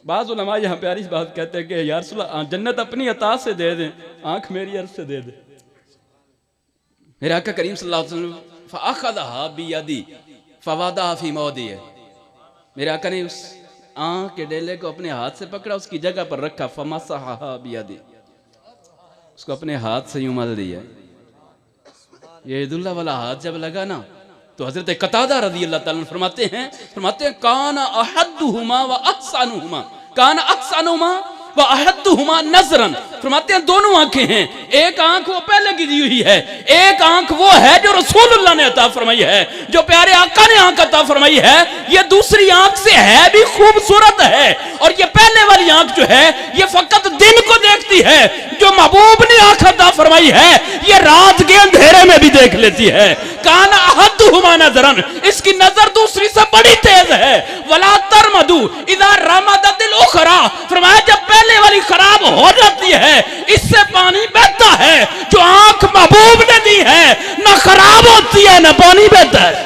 बाज़ उलमा यहाँ प्यारी बात कहते हैं कि या रसूल अल्लाह जन्नत अपनी अता से दे दे, आंख मेरी अर्ज से दे दे। मेरे आका करीम सल्लल्लाहु अलैहि वसल्लम फअखज़हा बियदी फवदअहा फी मौदिही, मेरे आका ने उस आंख के डेले को अपने हाथ से पकड़ा, उसकी जगह पर रखा। फमसहा बियदी, उसको अपने हाथ से यूं मल दिया। ये ईदुल्लाह वाला हाथ जब लगा ना तो हजरत कतादा रज़ी अल्लाह ताला फरमाते हैं काना अहद्दुहुमा व अहसनुहुमा, काना अहसनुहुमा व अहद्दुहुमा नज़रन, फरमाते हैं दोनों आंखें हैं, एक आंख वो पहले की दी हुई है, एक आंख वो है जो रसूलुल्लाह ने अता फरमाई है, जो प्यारे आका ने आंख अता फरमाई है। ये दूसरी आंख से है भी खूबसूरत है, और ये पहले वाली आंख जो है ये फकत दिन को देखती है, जो महबूब ने आंख अता फरमाई है ये रात के अंधेरे में भी देख लेती है। काना अहद्दुहुमा नज़रन, इसकी नजर दूसरी से बड़ी तेज है। वला तरमदू इज़ा रमदतिल उखरा, फरमाया जब पहले वाली खराब हो जाती है इससे पानी बहता है, जो आंख महबूब ने दी है ना खराब होती है ना पानी बहता है।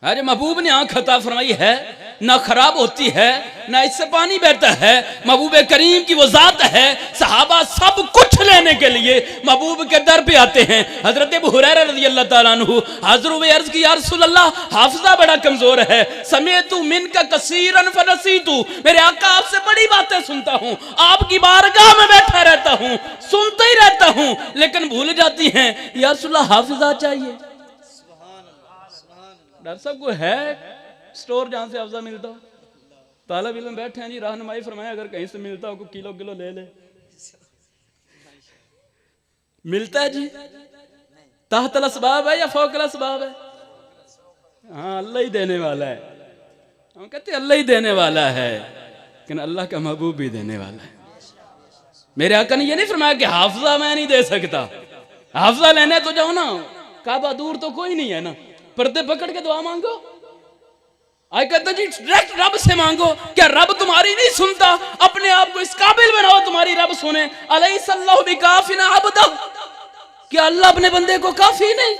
अरे महबूब ने आंख अता फरमाई है, ना खराब होती है ना इससे पानी बहता है, महबूब करीम की वो जात है। सहाबा सब कुछ लेने के लिए महबूब के दर पे आते हैं। हजरत अबू हुरैरा रज़ी अल्लाह ताला अन्हु हाज़िर हुए, अर्ज की या रसूल अल्लाह हाफिज़ा बड़ा कमजोर है, समेतु मिनका कसीरन फनसीतु, मेरे आका आपसे बड़ी बातें सुनता हूँ, आपकी बारगाह में बैठा रहता हूँ, सुनता ही रहता हूँ, लेकिन भूल जाती हैं। या रसूल अल्लाह हाफिज़ा चाहिए। डॉक्टर साहब को है स्टोर जहां से हाफिज़ा मिलता हो, तालिब इल्म बैठे हैं जी, रहनुमाई फरमाया अगर कहीं से मिलता हो किलो किलो ले ले। मिलता है जी, तहतल अस्बाब है या फौकल अस्बाब है? हाँ, अल्लाह ही देने वाला है। हम कहते हैं अल्लाह ही देने वाला है, लेकिन अल्लाह का महबूब भी देने वाला है। मेरे आका ने ये नहीं फरमाया कि हाफिज़ा मैं नहीं दे सकता, हाफिज़ा लेने तो जाओ ना, काबा दूर तो कोई नहीं है ना, पर्दे पकड़ के दुआ मांगो। आई कहते जी डायरेक्ट रब से मांगो, क्या रब तुम्हारी नहीं सुनता? अपने आप को इस काबिल बनाओ तुम्हारी रब सुने। अलैहिस्सलाहु बिकाफिन अब्दा, क्या अल्लाह अपने बंदे को काफी नहीं?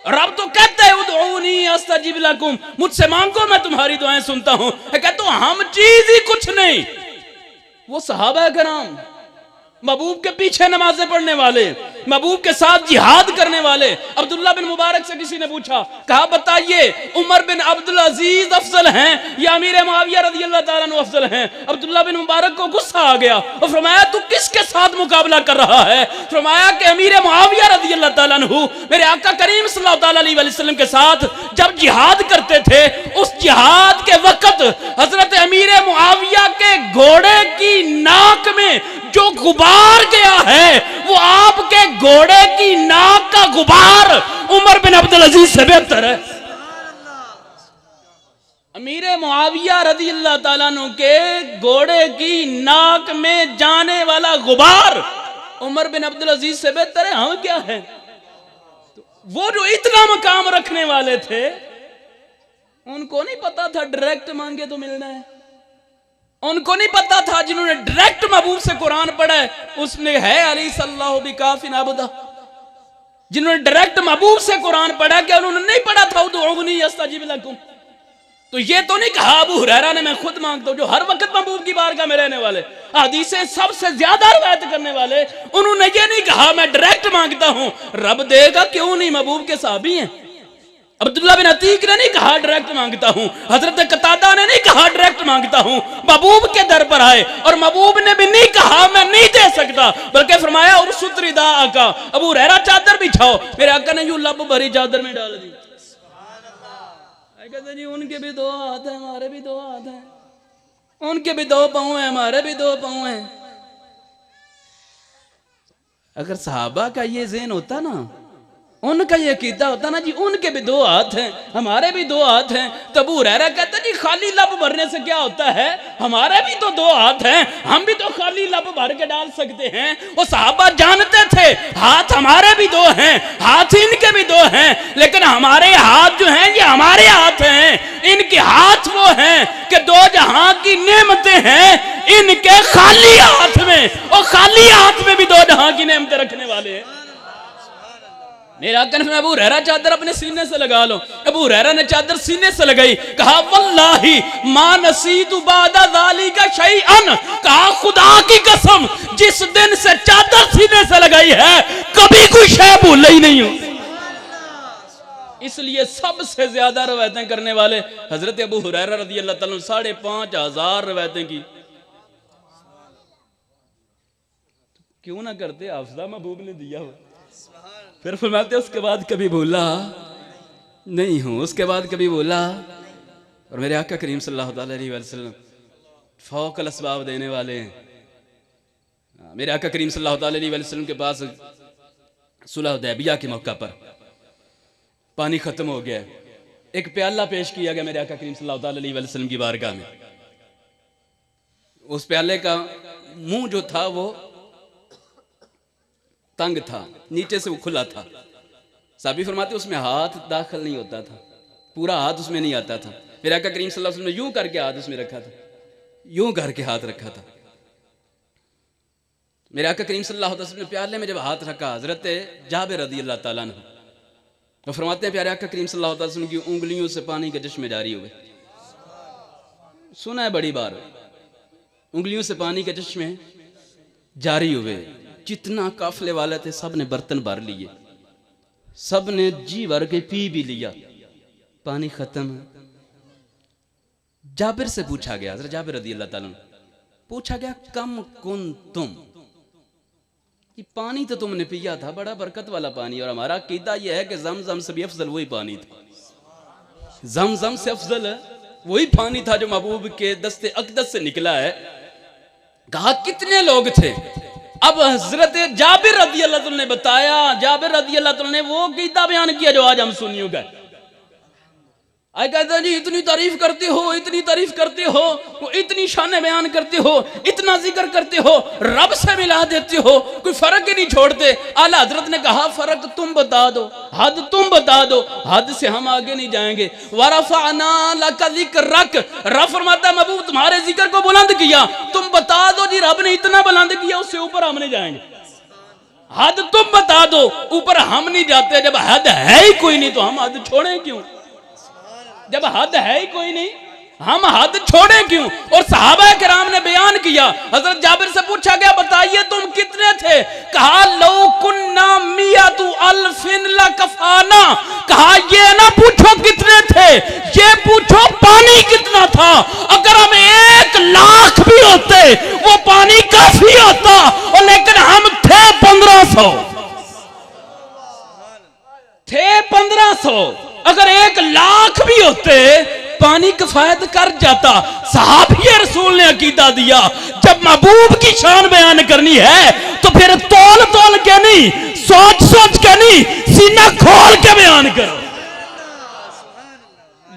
रब तो कहता है उदऊनी अस्तजिब लकुम, मुझसे मांगो मैं तुम्हारी दुआएं सुनता हूं। कहते हो हम चीज ही कुछ नहीं। वो सहाबा कराम महबूब के पीछे नमाजें पढ़ने वाले, महबूब के साथ जिहाद करने वाले। अब्दुल्ला बिन मुबारक से किसी ने पूछा, कहा बताइए उमर बिन अब्दुल अजीज अफजल हैं या अमीर मुआविया रज़ी अल्लाह ताला अन्हु अफजल हैं? अब्दुल्ला बिन मुबारक को गुस्सा आ गया और फरमाया तू किसके साथ मुकाबला कर रहा है? फरमाया कि अमीर मुआविया रज़ी अल्लाह ताला अन्हु मेरे आका करीम सल्लल्लाहु अलैहि वसल्लम के साथ जब जिहाद करते थे, उस जिहाद के वक्त हजरत अमीर मुआविया के घोड़े की नाक में जो गुबार गया है वो आपके घोड़े की नाक का गुबार उमर बिन अब्दुल अजीज से बेहतर है। अमीर मुआविया रज़ी अल्लाह ताला अन्हु के घोड़े की नाक में जाने वाला गुबार उमर बिन अब्दुल अजीज से बेहतर है। हम क्या है? वो जो इतना मकाम रखने वाले थे उनको नहीं पता था डायरेक्ट मांगे तो मिलना है। उनको नहीं पता था जिन्होंने डायरेक्ट महबूब से कुरान पढ़ा है उसने है अली सल्लल्लाहु बिकाफिन अब्दा। जिन्होंने डायरेक्ट महबूब से कुरान पढ़ा, क्या उन्होंने नहीं पढ़ा था उदऊनी अस्तजिब लकुम? तो ये तो नहीं कहा अबू हुरैरा ने मैं खुद मांगता हूं, जो हर वक्त महबूब की बारगाह में रहने वाले, हदीसें सबसे ज्यादा रवायत करने वाले, उन्होंने ये नहीं कहा मैं डायरेक्ट मांगता हूं, रब देगा क्यों नहीं, महबूब के साहबी हैं। अब्दुल्ला बिन अतीक ने नहीं कहा डायरेक्ट मांगता हूं, हजरत कतादा ने नहीं कहा डायरेक्ट मांगता हूं, महबूब के दर पर आए और महबूब ने भी नहीं कहा मैं नहीं दे सकता, बल्कि फरमाया और सुतरीदा आका, अबू हुरैरा चादर बिछाओ, मेरे आका ने यूं लब भरी चादर में डाल दी। कहते जी उनके भी दो हाथ हैं, हमारे भी दो हाथ हैं, उनके भी दो पांव हैं, हमारे भी दो पांव हैं। अगर सहाबा का ये ज़हन होता ना, उनका ये अकीदा होता ना जी उनके भी दो हाथ हैं, हमारे भी दो हाथ हैं, तो अबू हुरैरा कहता जी खाली लब भरने से क्या होता है, हमारे भी तो दो हाथ हैं, हम भी तो खाली लब भर के डाल सकते हैं। वो सहाबा जानते थे हाथ हमारे भी दो हैं, हाथ इनके भी दो हैं, लेकिन हमारे हाथ जो हैं ये हमारे हाथ हैं, इनके हाथ वो हैं कि दो जहां की नेमतें हैं इनके खाली हाथ में, और खाली हाथ में भी दो जहां की नेमतें रखने वाले हैं। मेरा आका ने अबू हुरैरा चादर अपने सीने से लगा लो, अबू हुरैरा ने चादर सीने से लगाई, कहा वल्लाही मा नसीतु बादा ज़ालिका शैअन, कहा खुदा की कसम जिस दिन से चादर सीने से लगाई है कभी कोई शय भूल ही नहीं हूं। इसलिए सबसे ज्यादा रवायतें करने वाले हजरत अबू हुरैरा रज़ियल्लाहु ताला अन्हु, 5,500 रवायतें की। क्यों ना करते, हाफिज़ा महबूब ने दिया हो। फिर फरमाते उसके बाद कभी भूला नहीं हूं, उसके बाद कभी भूला। और मेरे आका करीम सल्लल्लाहु अलैहि वसल्लम फौकल असबाब देने वाले हैं। मेरे आका करीम सल्लल्लाहु अलैहि वसल्लम के पास सुलह हुदैबिया के मौका पर पानी खत्म हो गया, एक प्याला पेश किया गया मेरे आका करीम सल्लल्लाहु अलैहि वसल्लम की बारगाह में। उस प्याले का मुंह जो था वो तंग था, नीचे से वो खुला था। साबी फरमाते उसमें हाथ दाखिल नहीं होता था, पूरा हाथ उसमें नहीं आता था। मेरे आका करीम सल्लल्लाहु अलैहि वसल्लम ने यूं करके हाथ उसमें रखा था, यूं करके हाथ रखा था। मेरे आका करीम सल्लल्लाहु अलैहि वसल्लम ने प्याले में जब हाथ रखा, हजरत जाबिर रज़ियल्लाहु ताला अन्हु तो फरमाते हैं प्यारे आका करीम सल्लल्लाहु अलैहि वसल्लम की उंगलियों से पानी के चश्मे जारी हुए। सुना है बड़ी बार, उंगलियों से पानी के चश्मे जारी हुए। जितना काफले वाले थे सब ने बर्तन भर लिए, सब ने जी भर के पी भी लिया, पानी खत्म। जाबिर से पूछा गया, हज़रत जाबिर रज़ियल्लाहु ताला पूछा गया कम कुन तुम, कि पानी तो तुमने पिया था बड़ा बरकत वाला पानी, और हमारा अकीदा यह है कि ज़मज़म से भी अफजल वही पानी था, ज़मज़म से अफजल वही पानी था जो महबूब के दस्ते अक़दस से निकला है। कहा कितने लोग थे? अब हजरत जाबिर रज़ियल्लाहु अन्हु ने बताया, जाबिर रज़ियल्लाहु अन्हु ने वो कीदा बयान किया जो आज हम सुनियों का। आई कहते जी इतनी तारीफ करते हो, इतनी तारीफ करते हो, वो इतनी शान बयान करते हो, इतना जिक्र करते हो, रब से मिला देते हो, कोई फर्क ही नहीं छोड़ते। आला हजरत ने कहा फर्क तुम बता दो, हद तुम बता दो, हद से हम आगे नहीं जाएंगे। वरफ़अना लका ज़िक्रक, रब फरमाता महबूब तुम्हारे जिक्र को बुलंद किया, तुम बता दो जी रब ने इतना बुलंद किया, उससे ऊपर हम नहीं जाएंगे। हद तुम बता दो, ऊपर हम नहीं जाते। जब हद है ही कोई नहीं तो हम हद छोड़ें क्यों? जब हद है ही कोई नहीं हम हद छोड़े क्यों? और सहाबा किराम ने बयान किया, हजरत जाबिर से पूछा गया बताइए तुम कितने थे? कहा लौ कुन्ना मियतु अल्फिन लकफाना, कहा ये ना पूछो कितने थे, ये पूछो पानी कितना था। अगर हम 1,00,000 भी होते वो पानी काफी होता, और लेकिन हम थे 1500, थे 1500। अगर 1,00,000 भी होते पानी किफायत कर जाता। सहाबी रसूल ने अकीदा दिया जब महबूब की शान बयान करनी है तो फिर तौल तौल के नहीं, सोच सोच के नहीं, सीना खोल के बयान करो।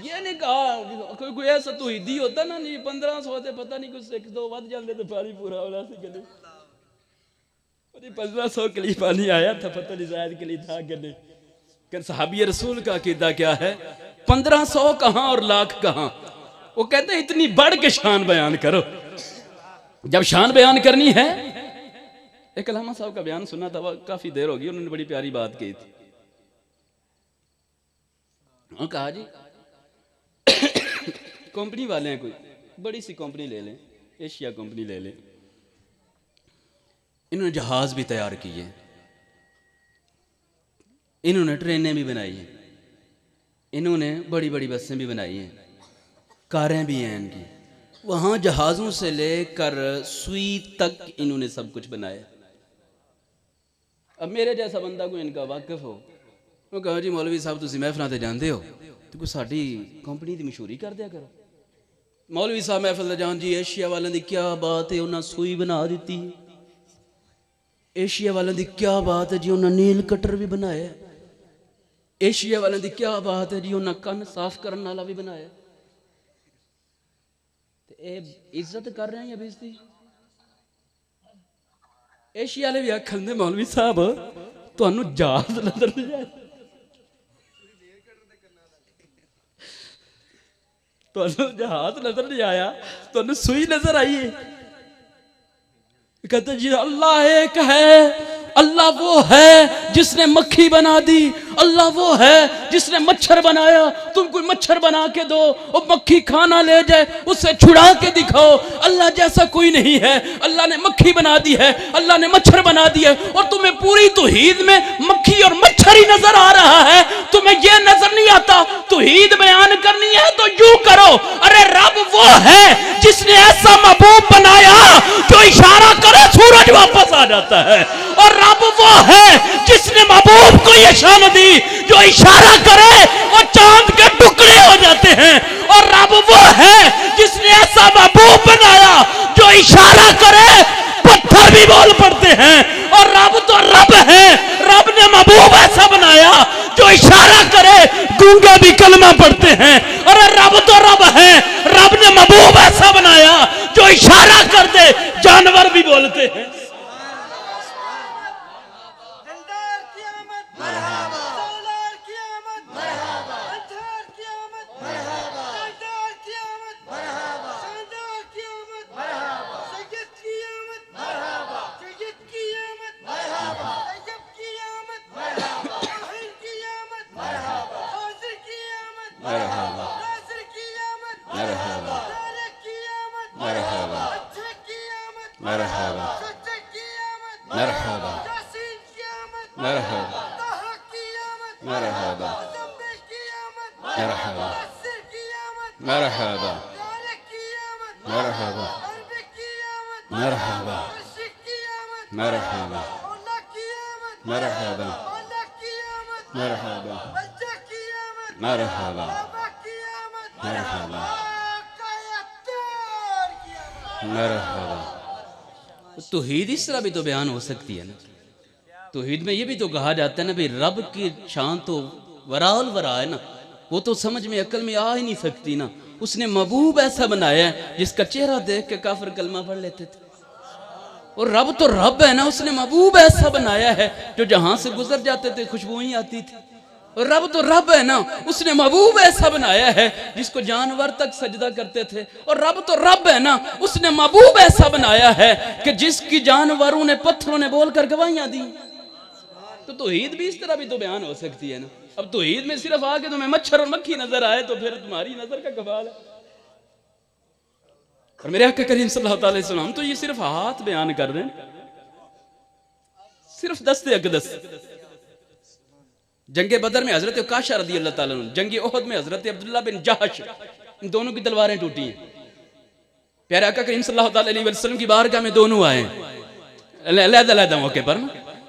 ये नहीं कहा कोई ऐसा तो हिदी होता ना, नहीं 1500 होते पता नहीं कुछ 1-2 बद जाते तो पानी पूरा होला सी गले। 1500 के लिए पानी आया था, पता नहीं शायद के लिए था कि नहीं। कि सहाबी रसूल का अकीदा क्या है, 1500 कहां और लाख कहां। वो कहते हैं इतनी बढ़ के शान बयान करो। जब शान बयान करनी है, एक अल्लामा साहब का बयान सुना था, काफी देर होगी, उन्होंने बड़ी प्यारी बात की थी। कहा जी कंपनी वाले हैं, कोई बड़ी सी कंपनी ले लें, एशिया कंपनी ले लें, इन्होंने जहाज़ भी तैयार किए, इन्होंने ट्रेनें भी बनाई हैं, इन्होंने बड़ी बड़ी बसें भी बनाई हैं, कारें भी हैं इनकी। वहाँ जहाज़ों से लेकर सुई तक इन्होंने सब कुछ बनाया। अब मेरे जैसा बंदा कोई इनका वाकिफ हो, वो कहो जी मौलवी साहब तुम महफिल से जाते हो तो कोई साड़ी कंपनी की मशहूरी कर दिया करो। मौलवी साहब महफिल जान जी, एशिया वालों की क्या बात है, उन्हें सुई बना दी है। एशिया वालों की क्या बात है जी, उन्हें नील कटर भी बनाया। एशिया वालों की क्या बात है जी, उन्हें कन साफ करने वाला भी बनाया। इज्जत कर रहे हैं या बेइज्जती? एशिया वाले भी आखन दे मौलवी साहब तुहानू जहाज नजर नहीं आया, तुहानू जहाज नजर नहीं आया, तुहानू सुई नजर आई है। कहते जी अल्लाह एक है, अल्लाह वो है जिसने मक्खी बना दी, अल्लाह वो है जिसने मच्छर बनाया। तुम कोई मच्छर बना के दो और मक्खी खाना ले जाए, उससे छुड़ा के दिखाओ, अल्लाह जैसा कोई नहीं है। अल्लाह ने मक्खी बना दी है, अल्लाह ने मच्छर बना दी है, और तुम्हें पूरी तौहीद में मक्खी और मच्छर ही नजर आ रहा है। तुम्हें यह नजर नहीं आता तौहीद बयान करनी है तो यूं करो, अरे रब वो है जिसने ऐसा महबूब बनाया जो इशारा करे सूरज वापस आ जाता है, और रब वो है जिसने महबूब को ये शान दी जो इशारा करे और चांद के टुकड़े हो जाते हैं, और रब वो है जिसने ऐसा महबूब बनाया जो इशारा करे पत्थर भी बोल पड़ते हैं। और रब तो रब है, रब ने महबूब ऐसा बनाया जो इशारा करे गूंगे भी कलमा पढ़ते हैं। और रब तो रब है, रब ने महबूब ऐसा बनाया जो इशारा कर दे जानवर भी बोलते हैं। तौहीद इस तरह भी तो बयान हो सकती है ना। तौहीद में ये भी तो कहा जाता है ना भाई रब की शान तो वराल वरा है ना, वो तो समझ में अकल में आ ही नहीं सकती ना। उसने महबूब ऐसा बनाया है जिसका चेहरा देख के काफिर कलमा पढ़ लेते थे। और रब तो रब है ना, उसने महबूब ऐसा बनाया है जो जहां से गुजर जाते थे खुशबू ही आती थी। और रब तो रब है ना, उसने महबूब ऐसा बनाया है जिसको जानवर तक सजदा करते थे। और रब तो रब है ना, उसने महबूब ऐसा बनाया है कि जिसकी जानवरों ने पत्थरों ने बोलकर गवाहियां दी। तो तौहीद भी इस तरह भी तो बयान हो सकती है ना। अब तौहीद में सिर्फ आके तुम्हें मच्छर और मक्खी नजर आए तो फिर तुम्हारी नजर का कमाल है। और मेरे आका करीम सल्लल्लाहु अलैहि वसल्लम तो ये सिर्फ हाथ बयान कर रहे हैं, सिर्फ दस्ते अक़दस। जंगे बदर में हजरत काशा रज़ी अल्लाह ताला अन्हु, जंगे ओहद में हजरत अब्दुल्लाह बिन जहश, इन दोनों की तलवारें टूटी हैं। प्यारे आका करीम सल्लल्लाहु अलैहि वसल्लम की बारगाह में दोनों आए, अलग-अलग मौके पर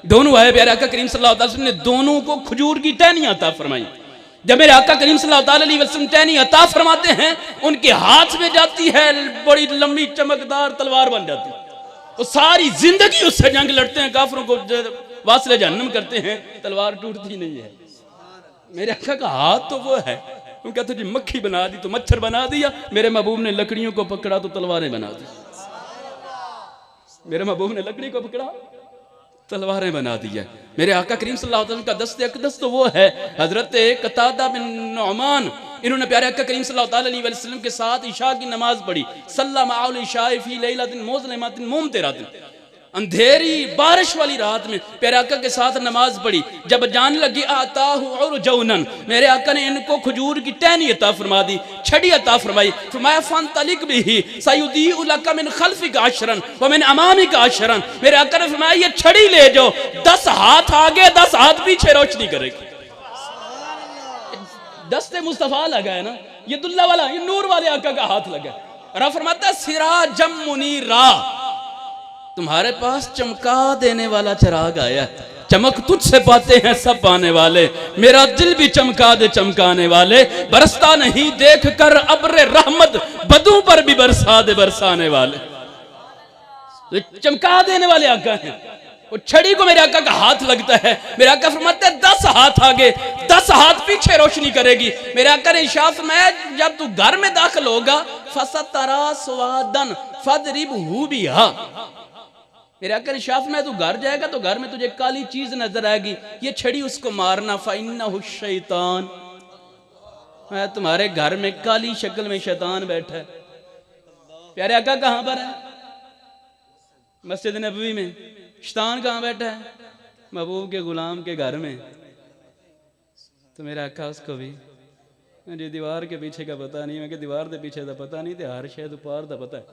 दोनों आए। प्यारे आका करीम सल्लल्लाहु अलैहि वसल्लम ने दोनों को खजूर की टहनियां अता फरमाई। जब मेरे आका करीम सल्लल्लाहु अलैहि वसल्लम टहनी अता फरमाते हैं, उनके हाथ में जाती है बड़ी लंबी चमकदार तलवार बन जाती है। वो सारी जिंदगी उससे जंग लड़ते हैं, काफिरों को वासले जहन्नम करते हैं, तलवार टूटती नहीं है। मेरे आका का हाथ तो वो है, तुम कहते जी मक्खी बना दी तो मच्छर बना दिया, मेरे महबूब ने लकड़ियों को पकड़ा तो तलवारें बना दी। मेरे महबूब ने लकड़ी को पकड़ा तलवारें बना दी है। मेरे आका करीम सल्लल्लाहु अलैहि वसल्लम का दस्ते अक़दस तो वो है हजरत कतादा बिन नुअमान। इन्होंने प्यारे आका करीम सल्लल्लाहु अलैहि वसल्लम के साथ इशा की नमाज पढ़ी। सल्ला मअल इशा फी लैलतिन मुज़लिमतिन मुमतिरतिन। अंधेरी बारिश वाली रात में प्यारे आका के साथ नमाज पढ़ी। जब जान लगी आता और जौनन, मेरे आका ने इनको खजूर की टहनी अता फरमा दी, छड़ी अता फरमाई। फरमाया फन तलिक भी ही सयुदी उलका मिन खल्फिका अशरन व मिन अमामिका अशरन। मेरे आका ने फरमाया ये छड़ी ले जाओ, 10 हाथ आगे 10 हाथ पीछे रोशनी करेगी। दस्ते मुस्तफा लगा है ना, ये दुल्ला वाला, ये नूर वाले आका का हाथ लगा। और फरमाता सिराजम मुनीरा, तुम्हारे पास चमका देने वाला चिराग आया। चमक तुझसे पाते हैं सब पाने वाले, मेरा दिल भी चमका दे चमकाने वाले। बरसता नहीं देख कर अब्र रहमत, बदू पर भी बरसा दे बरसाने वाले। तो चमका देने वाले आका हैं। वो छड़ी को मेरे आका का हाथ लगता है। मेरे आका फरमाते हैं 10 हाथ आगे 10 हाथ पीछे रोशनी करेगी। मेरे आका ने इरशाद फरमाया जब तू घर में दाखिल होगा फसतरा स्वादन फदरिबहु बिहा। मेरे आका ने इरशाद फरमाया तू घर जाएगा तो घर में तुझे काली चीज नजर आएगी, ये छड़ी उसको मारना। फइन्नहु शैतान, मैं तुम्हारे घर में काली शक्ल में शैतान बैठा है। प्यारे आका कहां पर है? मस्जिद नबवी में। शैतान कहाँ बैठा है? महबूब के गुलाम के घर में। तो मेरा आका उसको भी मुझे दीवार के पीछे का पता नहीं, मैं दीवार के पीछे का पता नहीं, हर शायद पार का पता है।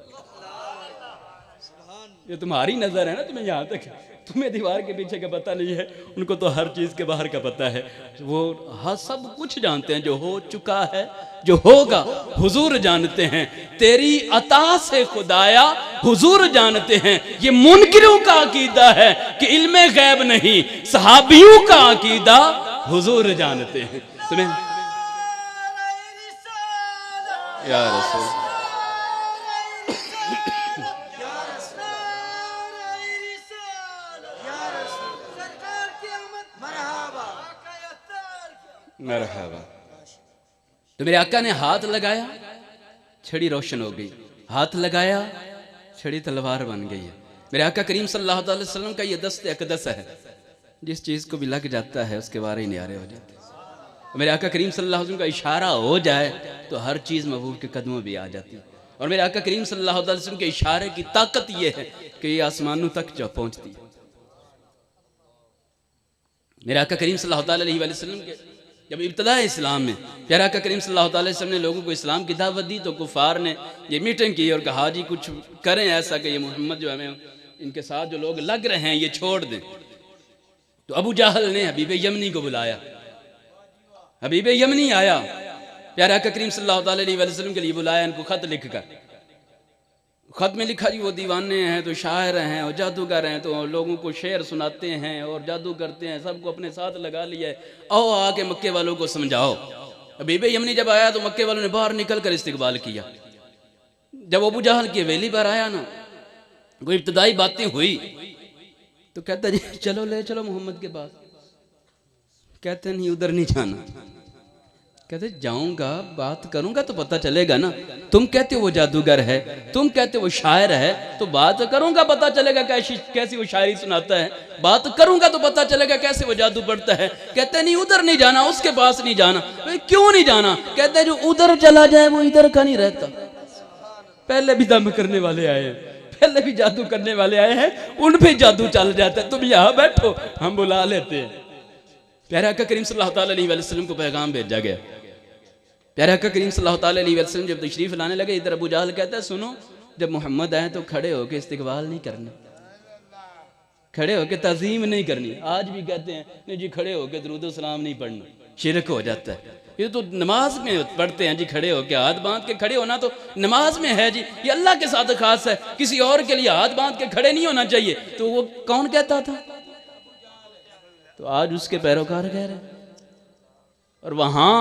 ये तुम्हारी नजर है ना, तुम्हें यहाँ तक, तुम्हें दीवार के पीछे का पता नहीं है, उनको तो हर चीज के बाहर का पता है। वो हाँ सब कुछ जानते हैं, जो हो चुका है जो होगा हुजूर जानते हैं। तेरी अता से खुदाया हुजूर जानते हैं। ये मुनकिरों का अकीदा है कि इल्मे गैब नहीं, सहाबियों का अकीदा हुजूर जानते हैं। तुम्हें या रसूल मरहबा। तो मेरे आका ने हाथ लगाया, छड़ी रोशन हो गई, हाथ लगाया, छड़ी तलवार बन गई है। मेरे आका करीम सल्लल्लाहु अलैहि वसल्लम का ये दस्ते अक़दस है, जिस चीज को भी लग जाता है उसके बारे ही न्यारे हो जाते हैं। मेरे आका करीम सल्लल्लाहु अलैहि वसल्लम का इशारा हो जाए तो हर चीज महबूब के कदमों भी आ जाती है। और मेरे आका करीम सल्लल्लाहु अलैहि वसल्लम के इशारे की ताकत ये है कि ये आसमानों तक जो पहुंचती है। मेरे आका करीम सल्लल्लाहु अलैहि वसल्लम के जब इब्तदा इस्लाम में प्यारा आका करीम सल्लल्लाहु अलैहि वसल्लम ने लोगों को इस्लाम की दावत दी तो कुफार ने ये मीटिंग की और कहा जी कुछ करें ऐसा कि ये मोहम्मद जो हमें इनके साथ जो लोग लग रहे हैं ये छोड़ दें। तो अबू जाहल ने हबीब यमनी को बुलाया। हबीब यमनी आया, प्यारा आका करीम सल्लल्लाहु अलैहि वसल्लम के लिए बुलाया, इनको खत लिख कर। खत में लिखा जी वो दीवाने हैं तो शायर हैं और जादूगर हैं तो लोगों को शेर सुनाते हैं और जादू करते हैं, सबको अपने साथ लगा लिया है, आओ आके मक्के वालों को समझाओ। हबीब यमनी जब आया तो मक्के वालों ने बाहर निकल कर इस्तकबाल किया। जब अबू जहल की हवेली पर आया ना, कोई इब्तदाई बातें हुई तो कहता जी चलो ले चलो मोहम्मद के पास। कहते नहीं उधर नहीं जाना। कहते जाऊंगा बात करूंगा तो पता चलेगा ना, तुम कहते हो वो जादूगर है, तुम कहते हो वो शायर है, तो बात करूंगा पता चलेगा कैसी वो शायरी सुनाता है, बात करूंगा तो पता चलेगा कैसे वो जादू पढ़ता है। कहते नहीं उधर नहीं जाना, उसके पास नहीं जाना। क्यों नहीं जाना? कहते जो उधर चला जाए वो इधर का नहीं रहता। पहले भी दम करने वाले आए हैं, पहले भी जादू करने वाले आए हैं, उन पे जादू चल जाता है। तुम यहाँ बैठो हम बुला लेते हैं। प्यारे आका करीम सल्लल्लाहु अलैहि वसल्लम को पैगाम भेजा गया। प्यारे आका करीम सल्लल्लाहु अलैहि वसल्लम जब तशरीफ लाने लगे, इधर अबू जहल कहता है सुनो जब मोहम्मद आए तो खड़े होके इस्तकबाल नहीं करना, खड़े होके तज़ीम नहीं करनी। आज भी कहते हैं नहीं जी खड़े होके दरूद सलाम नहीं पढ़ना, शिरक हो जाता है। ये तो नमाज में पढ़ते हैं जी, खड़े होके हाथ बांध के खड़े होना तो नमाज में है जी, ये अल्लाह के साथ खास है, किसी और के लिए हाथ बांध के खड़े नहीं होना चाहिए। तो वो कौन कहता था? तो आज उसके पैरोकार कह रहे। और वहां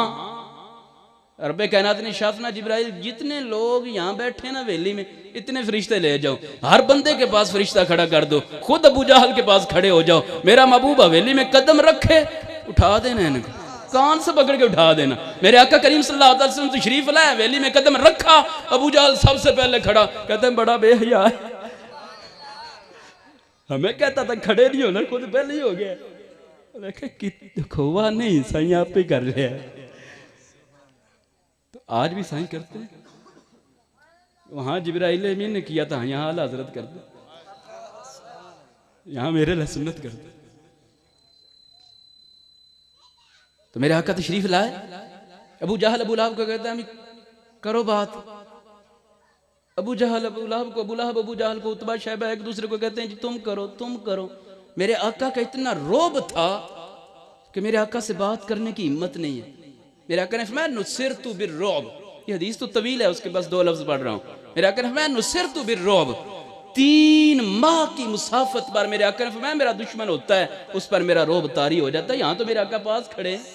रब्बे कायनात ने शाफना जिब्राइल जितने लोग यहाँ बैठे ना वेली में, इतने फरिश्ते ले जाओ, हर बंदे के पास फरिश्ता खड़ा कर दो, खुद अबू जहल के पास खड़े हो जाओ, मेरा महबूब हवेली में कदम रखे उठा देना, इनको कान से पकड़ के उठा देना। मेरे आका करीम सल्लल्लाहु अलैहि वसल्लम तशरीफ लाए, हवेली में कदम रखा, अबू जहल सबसे पहले खड़ा, कहते हैं बड़ा बेहया है, हमें कहता था खड़े नहीं होना, खुद पहले ही हो गया। देखे खोवा नहीं सही आप ही कर रहे हैं। तो आज भी साईं करते हैं। वहां जिब्राइल अमीन ने किया था, यहाँ आला हजरत करते। यहां मेरे लिए सुन्नत कर दो। तो मेरे आका तशरीफ लाए, अबू जहल अबू लहब को कहते हैं करो बात। अबू जहल अबू लहब को, अबू लहब अबू जहल को, उतबा शैबा एक दूसरे को कहते हैं जी तुम करो तुम करो। मेरे आका का इतना रोब था कि मेरे आका से बात करने की हिम्मत नहीं है। मेरे आका ने फरमाया नुसिरतु बिर्रुब, ये हदीस तो तवील है, उसके बस 2 लफ्ज पढ़ रहा हूं। मेरे आका ने फरमाया नुसिरतु बिर्रुब, 3 माह की मुसाफत पर मेरे आका ने फरमाया मेरा दुश्मन होता है उस पर मेरा रोब तारी हो जाता है। यहां तो मेरे आका पास खड़े हैं,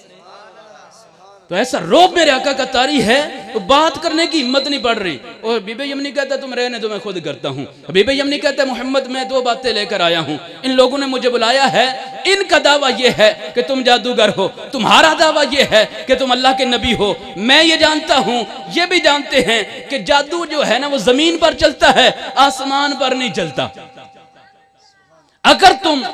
तो ऐसा रोब मेरे आका का तारी है, तो बात करने की हिम्मत नहीं पड़ रही। और बीबी यमनी कहता तुम रहने दो मैं खुद करता हूं। बीबी यमनी कहता मोहम्मद मैं 2 बातें लेकर आया हूं, इन लोगों ने मुझे बुलाया है, इनका दावा यह है कि तुम जादूगर हो, तुम्हारा दावा यह है कि तुम अल्लाह के नबी हो। मैं ये जानता हूं, ये भी जानते हैं कि जादू जो है ना वो जमीन पर चलता है, आसमान पर नहीं चलता। अगर तुम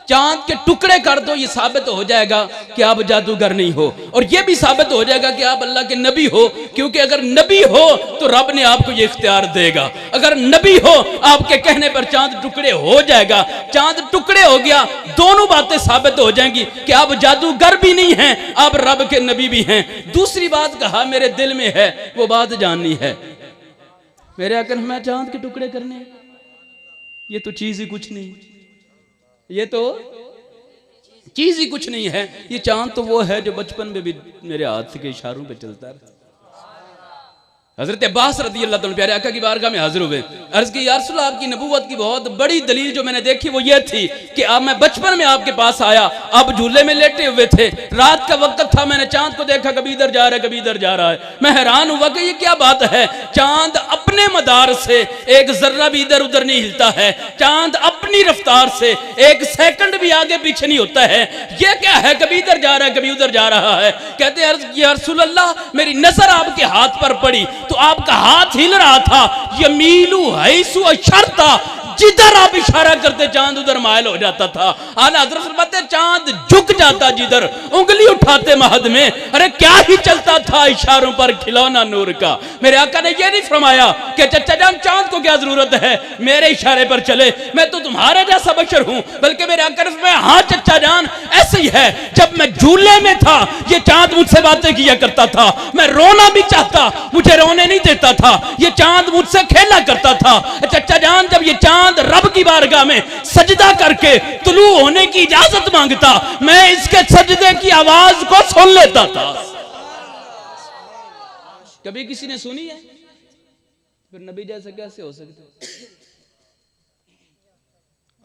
चांद के टुकड़े कर दो ये साबित हो जाएगा कि आप जादूगर नहीं हो, और ये भी साबित हो जाएगा कि आप अल्लाह के नबी हो, क्योंकि अगर नबी हो तो रब ने आपको ये इख्तियार देगा। अगर नबी हो आपके कहने पर चांद टुकड़े हो जाएगा, चांद टुकड़े हो गया, दोनों बातें साबित हो जाएंगी कि आप जादूगर भी नहीं हैं, आप रब के नबी भी हैं। दूसरी बात कहा मेरे दिल में है, वो बात जाननी है। मेरे आकर मैं चांद के टुकड़े करने, ये तो चीज ही कुछ नहीं, ये तो चीज ही कुछ नहीं है। ये चांद तो वो है जो बचपन में भी मेरे हाथ के इशारों पे चलता है। हजरत अब्बास रज़ी अल्लाह तआला प्यारे आका की बारगाह में हाजिर हुए, अर्ज की या रसूल अल्लाह, आपकी नबूवत की बहुत बड़ी दलील जो मैंने देखी वो ये थी कि अब मैं बचपन में आपके पास आया, आप झूले में लेटे हुए थे, रात का वक्त था, मैंने चांद को देखा कभी इधर जा रहा है कभी इधर जा रहा है। मैं हैरान हुआ कि ये क्या बात है, चांद अपने मदार से एक जर्रा भी इधर उधर नहीं हिलता है, चांद अपनी रफ्तार से 1 सेकंड भी आगे पीछे नहीं होता है, ये क्या है कभी इधर जा रहा है कभी उधर जा रहा है। कहते अर्ज की या रसूल अल्लाह, मेरी नजर आपके हाथ पर पड़ी तो आपका हाथ हिल रहा था, यमीलू हैसु अशरता, जिधर आप इशारा करते चांद उधर मायल हो जाता था। आला हज़रत फरमाते चांद झुक जाता जिधर, उंगली उठाते महद में, अरे क्या ही चलता था इशारों पर खिलौना नूर का। मेरे आका ने यह नहीं फरमाया कि चचा जान चांद को क्या जरूरत है मेरे इशारे पर चले, मैं तो तुम्हारे जैसा बशर हूं, बल्कि मेरे आका ने फरमाया हाँ चचा जान ऐसे ही है, जब मैं झूले में था ये चांद मुझसे बातें किया करता था, मैं रोना भी चाहता मुझे रोने नहीं देता था, ये चांद मुझसे खेला करता था। चचा जान जब ये चांद रब की बारगाह में सजदा करके तुलू होने की इजाजत मांगता, मैं इसके सजदे की आवाज को सुन लेता था। कभी किसी ने सुनी है? फिर नबी जैसे कैसे हो सकते?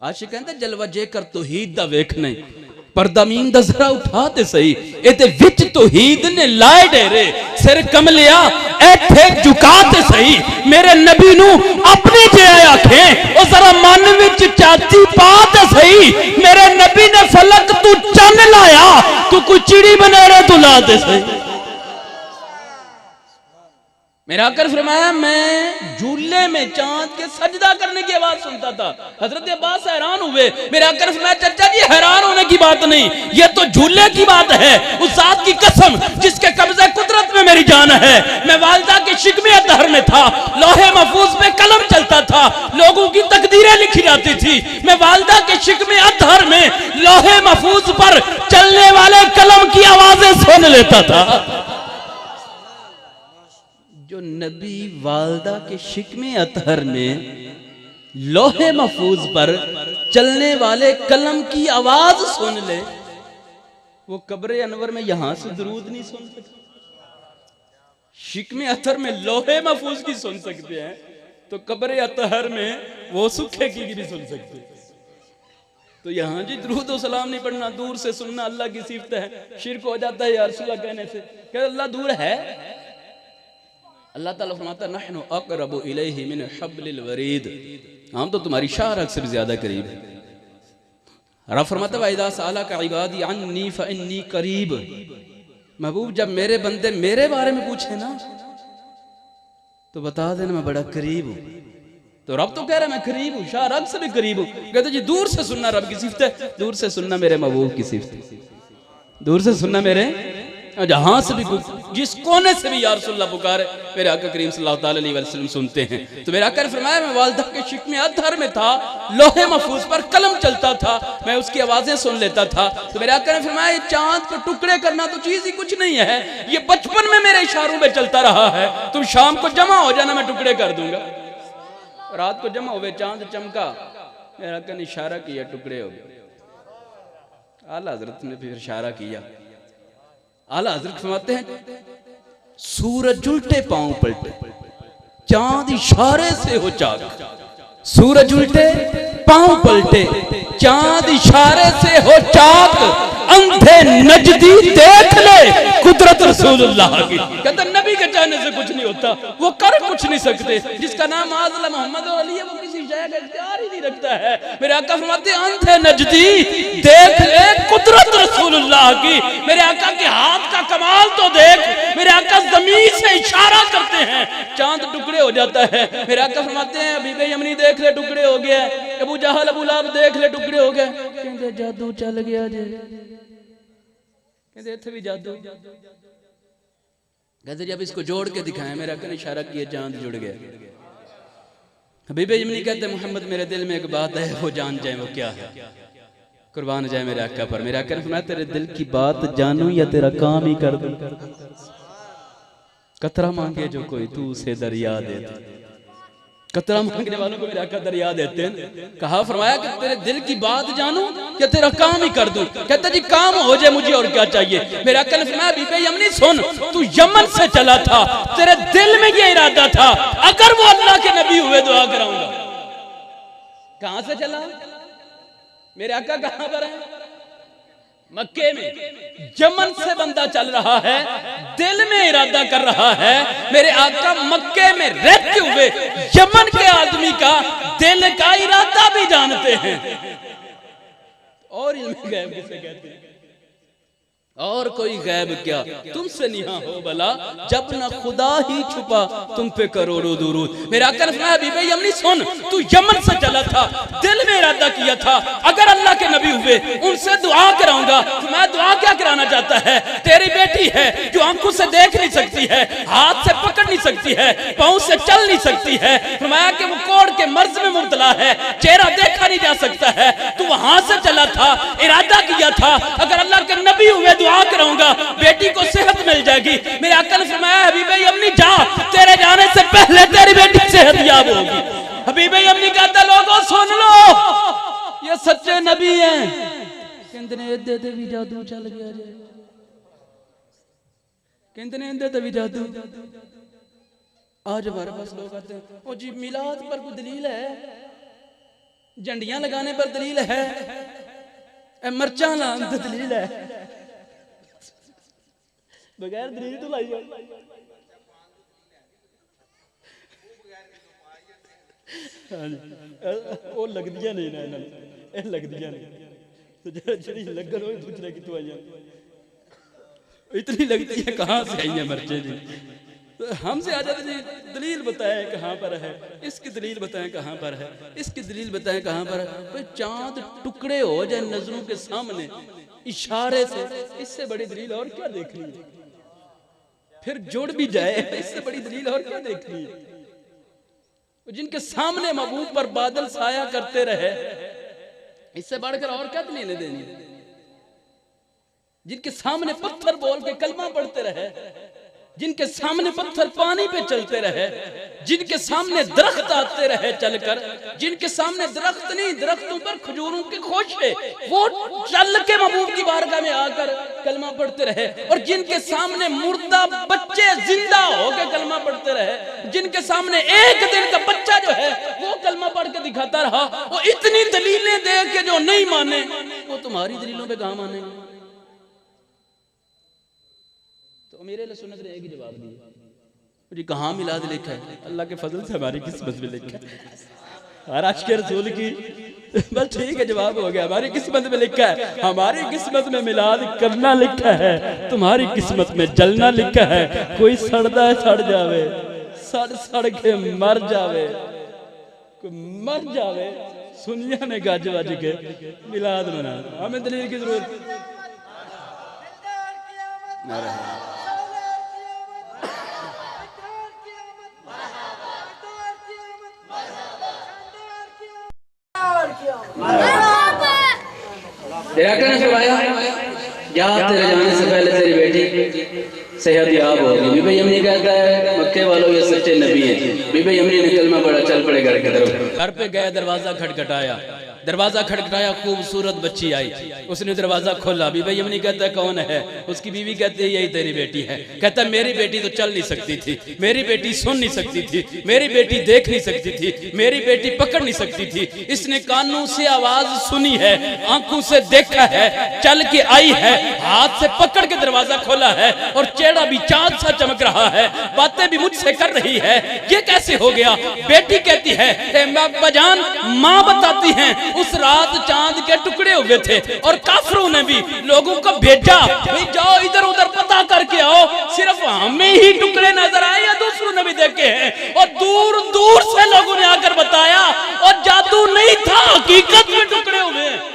आशिक कहते जलवा जेकर तौहीद दा वेखने, पर्दा मीन दा जरा उठा ते सही, एदे विच तौहीद ने लाए डेरे, सिर कमलिया ऐठे झुका ते सही, मेरे नबी नू अपनी जे आखे ओ जरा मन विच चाची पा ते सही, मेरे नबी ने फलक तू चन्न लाया, तू कोई चिड़ी बनेरे तू ला ते सही। मेरा आकर फरमाया मैं झूले में चांद के सजदा करने की आवाज सुनता था। हजरत अब्बास हैरान हुए, मेरे आकर फरमाया चाचा जी हैरान होने की बात नहीं, ये तो झूले की बात है, उस जात की कसम जिसके कब्जे कुदरत में मेरी जान है। मैं वालिदा के शिकमे अतहर में था, लोहे महफूज पे कलम चलता था, लोगों की तकदीरें लिखी जाती थी, मैं वालिदा के शिकमे अतहर में लोहे महफूज पर चलने वाले कलम की आवाजें सुन लेता था। जो नबी वालदा के शिकमे अतहर में लोहे महफूज पर चलने वाले कलम की आवाज सुन ले, वो कब्रे अनवर में यहां से दरूद नहीं सुन सकते। शिकमे अतहर में लोहे महफूज की सुन सकते हैं, तो कब्रे अतहर में वो सूखे की भी सुन सकते हैं। तो यहां जी दरूद और सलाम नहीं पढ़ना, दूर से सुनना अल्लाह की सिफत है, शिर्क हो जाता है या रसूल कहने से। क्या अल्लाह दूर है? अल्लाह ताला फरमाता है नहनु अक़रबु इलैहि मिन हब्लिल वरीद, हम तो तुम्हारी शाहरग से भी ज्यादा करीब है। रब फरमाता है इज़ा सअलका इबादी अन्नी फइन्नी करीब, महबूब जब मेरे बंदे मेरे बारे में पूछे ना तो बता देना मैं बड़ा करीब हूं। तो रब तो कह रहा है मैं करीब हूं, शाहरग से भी करीब हूं। कहते जी दूर से सुनना रब की सिफत है, दूर से सुनना मेरे महबूब की सिफत है, दूर से सुनना मेरे जहां से भी जिस कोने से भी या रसूलल्लाह पुकारे मेरे आका करीम सल्लल्लाहु अलैहि वसल्लम सुनते हैं। तो मेरे आका ने फरमाया मैं वालिदा के शिक में अधर में था, लोहे महफूज पर कलम चलता था, मैं उसकी आवाजें सुन लेता था। तो मेरे आका ने फरमाया ये चांद को टुकड़े करना तो चीज ही कुछ नहीं है, ये बचपन में मेरे इशारों में चलता रहा है। तुम शाम को जमा हो जाना, मैं टुकड़े कर दूंगा। रात को जमा हुए, चांद चमका, मेरे आका ने इशारा किया, टुकड़े हो गए। आला हजरत ने फिर इशारा किया। आला हजरत फरमाते हैं सूरज उल्टे पांव पलटे, चांद इशारे से हो चाक। सूरज उल्टे पांव पलटे, चांद इशारे से हो चाक। अंधे नजदी देख ले कुदरत रसूलुल्लाह की। कहता नबी के चाहने से कुछ नहीं होता, वो कर कुछ नहीं सकते। जिसका नाम आज़ला मोहम्मद और अली है, वो किसी शय का इख्तियार ही नहीं रखता है। मेरे आका फरमाते हैं अंधे नजदी देख ले कुदरत रसूलुल्लाह की। मेरे आका के हाथ का कमाल तो देख। मेरे आका जमीन से इशारा करते हैं, चांद टुकड़े हो जाता है। मेरे आका फरमाते हैं अभी भाई यमनी देख ले टुकड़े हो गया, अबू जहल अबू लहब देख ले टुकड़े हो गए। कहते जादू चल गया जे, कहते इत्थे भी जादू। कहते जब इसको जोड़ के दिखाया, मेरे आका ने इशारा किया, चांद जुड़ गया। हबीब यमनी कहते मोहम्मद मेरे दिल में एक बात है, वो जान जाए वो क्या है। कुर्बान जाए मेरे आका पर। मेरे आका ने फरमाया तेरे दिल की बात जानूं या तेरा काम ही कर दूं। कतरा मांगे जो कोई तू उसे दरिया दे दे। कतरा मांगने वालों को मेरे आका दरिया देते हैं। कहा फरमाया कि तेरे दिल की बात जानूं या तेरा काम ही कर दूं। कहता जी काम हो जाए मुझे और क्या चाहिए। मेरे आका ने फरमाया बीबी यमनी सुन, तू यमन से चला था, तेरे दिल में ये इरादा था अगर वो अल्लाह के नबी हुए दुआ कराऊंगा। कहां से चला? मेरे आका कहां पर है? मक्के में। यमन से बंदा चल रहा है, दिल में इरादा कर रहा है। मेरे आका मक्के में रहते हुए यमन के आदमी का दिल का इरादा भी जानते हैं। और इल्म गैब किसे कहते हैं? और कोई गैब क्या, तुमसे निहा हो भला जब न खुदा ही छुपा तुम पे करोड़ों दुरूद। मेरा आका ने फरमाया बीबी यमनी सुन, तू यमन से चला था, दिल में इरादा किया था अगर अल्लाह के नबी हुए उनसे दुआ कराऊंगा। तो मैं दुआ क्या कराना चाहता है? तेरी बेटी है जो आंखों से देख नहीं सकती है, हाथ से पकड़ नहीं सकती है, पांव से चल नहीं सकती है। फरमाया कि वो कोढ़ के मर्ज में मुब्तला है, चेहरा देखा नहीं जा सकता है। तू वहां से चला था, इरादा किया था अगर अल्लाह के नबी हुए दुआ कराऊंगा बेटी को सेहत मिल जाएगी। मेरे आका ने फरमाया हबीब यमनी जा, तेरे जाने से पहले तेरी बेटी सेहत याब होगी। हबीब यमनी कहता लोगों सुन लो, ये सच्चे नबी हैं। कहते ने इदे ते भी जादू चल गया जे, कहते ने इदे ते भी जादू। आज हमारे पास लोग आते हैं ओ जी मिलाद पर कोई दलील है, झंडियां लगाने पर दलील है, मर्चा लाने पर दलील है। बगैर दलील तो लाई वो लगदियां नहीं ना, ये लगदियां नहीं तो जड़ी लगन वो दूसरे की तो आई इतनी लगती है कहाँ से आई है मर्चे जी। तो हमसे आ जाते जी दलील बताएं कहाँ पर है, इसकी दलील बताएं कहाँ पर है, इसकी दलील बताएं कहाँ पर है। भाई चांद टुकड़े हो जाए नजरों के सामने इशारे से, इससे बड़ी दलील और क्या देखनी है? फिर जुड़ भी जाए, इससे बड़ी दलील और क्या देखनी है? जिनके सामने महबूब पर बादल साया करते रहे, इससे बढ़कर और क्या दलील देनी? जिनके सामने पत्थर बोल के कलमा पढ़ते रहे, जिनके सामने पत्थर पानी पे चलते रहे, जिनके सामने दरख्त आते रहे चलकर, जिनके सामने दरख्त नहीं दरख्तों पर खजूरों के खोशे, वो चल के महबूब की बारगाह में आकर कलमा पढ़ते रहे, और जिनके सामने मुर्दा बच्चे जिंदा होकर कलमा पढ़ते रहे, जिनके सामने एक दिन का बच्चा जो है वो कलमा पढ़ के दिखाता रहा, वो इतनी दलीलें दे के जो नहीं माने वो तुम्हारी दलीलों पे कहां मानेंगे? तो मेरे लिए सुन्नत ने एक ही जवाब दिया जी कहाँ मिलाद लिखा है? अल्लाह के फजल से हमारी किस्मत में लिखा है, और आशिक़ रसूल की बस ठीक है जवाब हो गया। हमारी किस्मत में लिखा है, हमारी किस्मत में मिलाद करना लिखा है, तुम्हारी किस्मत में जलना लिखा है। कोई सड़दा है सड़ जावे, सड़ के मर जावे, कोई मर जावे, सुनिया ने गज वज के मिलाद मना। हमें दलील की जरूरत तेरा आका ने फरमाया या तेरे जाने से पहले तेरी बेटी सेहत याब होगी। बीबी यमनी कहता है मक्के वालों ये सच्चे नबी हैं। बीबी यमनी ने कलमा पढ़ा, चल पड़े घर की तरफ। घर पे गए, दरवाजा खटखटाया, दरवाजा खटखटाया, खूबसूरत बच्ची आई, उसने दरवाजा खोला। बीबी यमनी कहता है कौन है? उसकी बीवी कहती है यही तेरी बेटी है। कहता है मेरी बेटी तो चल नहीं सकती थी, मेरी बेटी सुन नहीं सकती थी, मेरी बेटी देख नहीं सकती थी, मेरी बेटी पकड़ नहीं सकती थी। इसने कानों से आवाज सुनी है, आंखों से देखा है, चल के आई है, हाथ से पकड़ के दरवाजा खोला है और चेहरा भी चांद सा चमक रहा है, बातें भी मुझसे कर रही है। ये कैसे हो गया? बेटी कहती है बजान, माँ बताती है उस रात चांद के टुकड़े हुए थे और काफरों ने भी लोगों को भेजा, भाई जाओ इधर उधर पता करके आओ, सिर्फ हमें ही टुकड़े नजर आए या दूसरों ने भी देखे हैं। और दूर दूर से लोगों ने आकर बताया और जादू नहीं था, हकीकत में टुकड़े हुए हैं।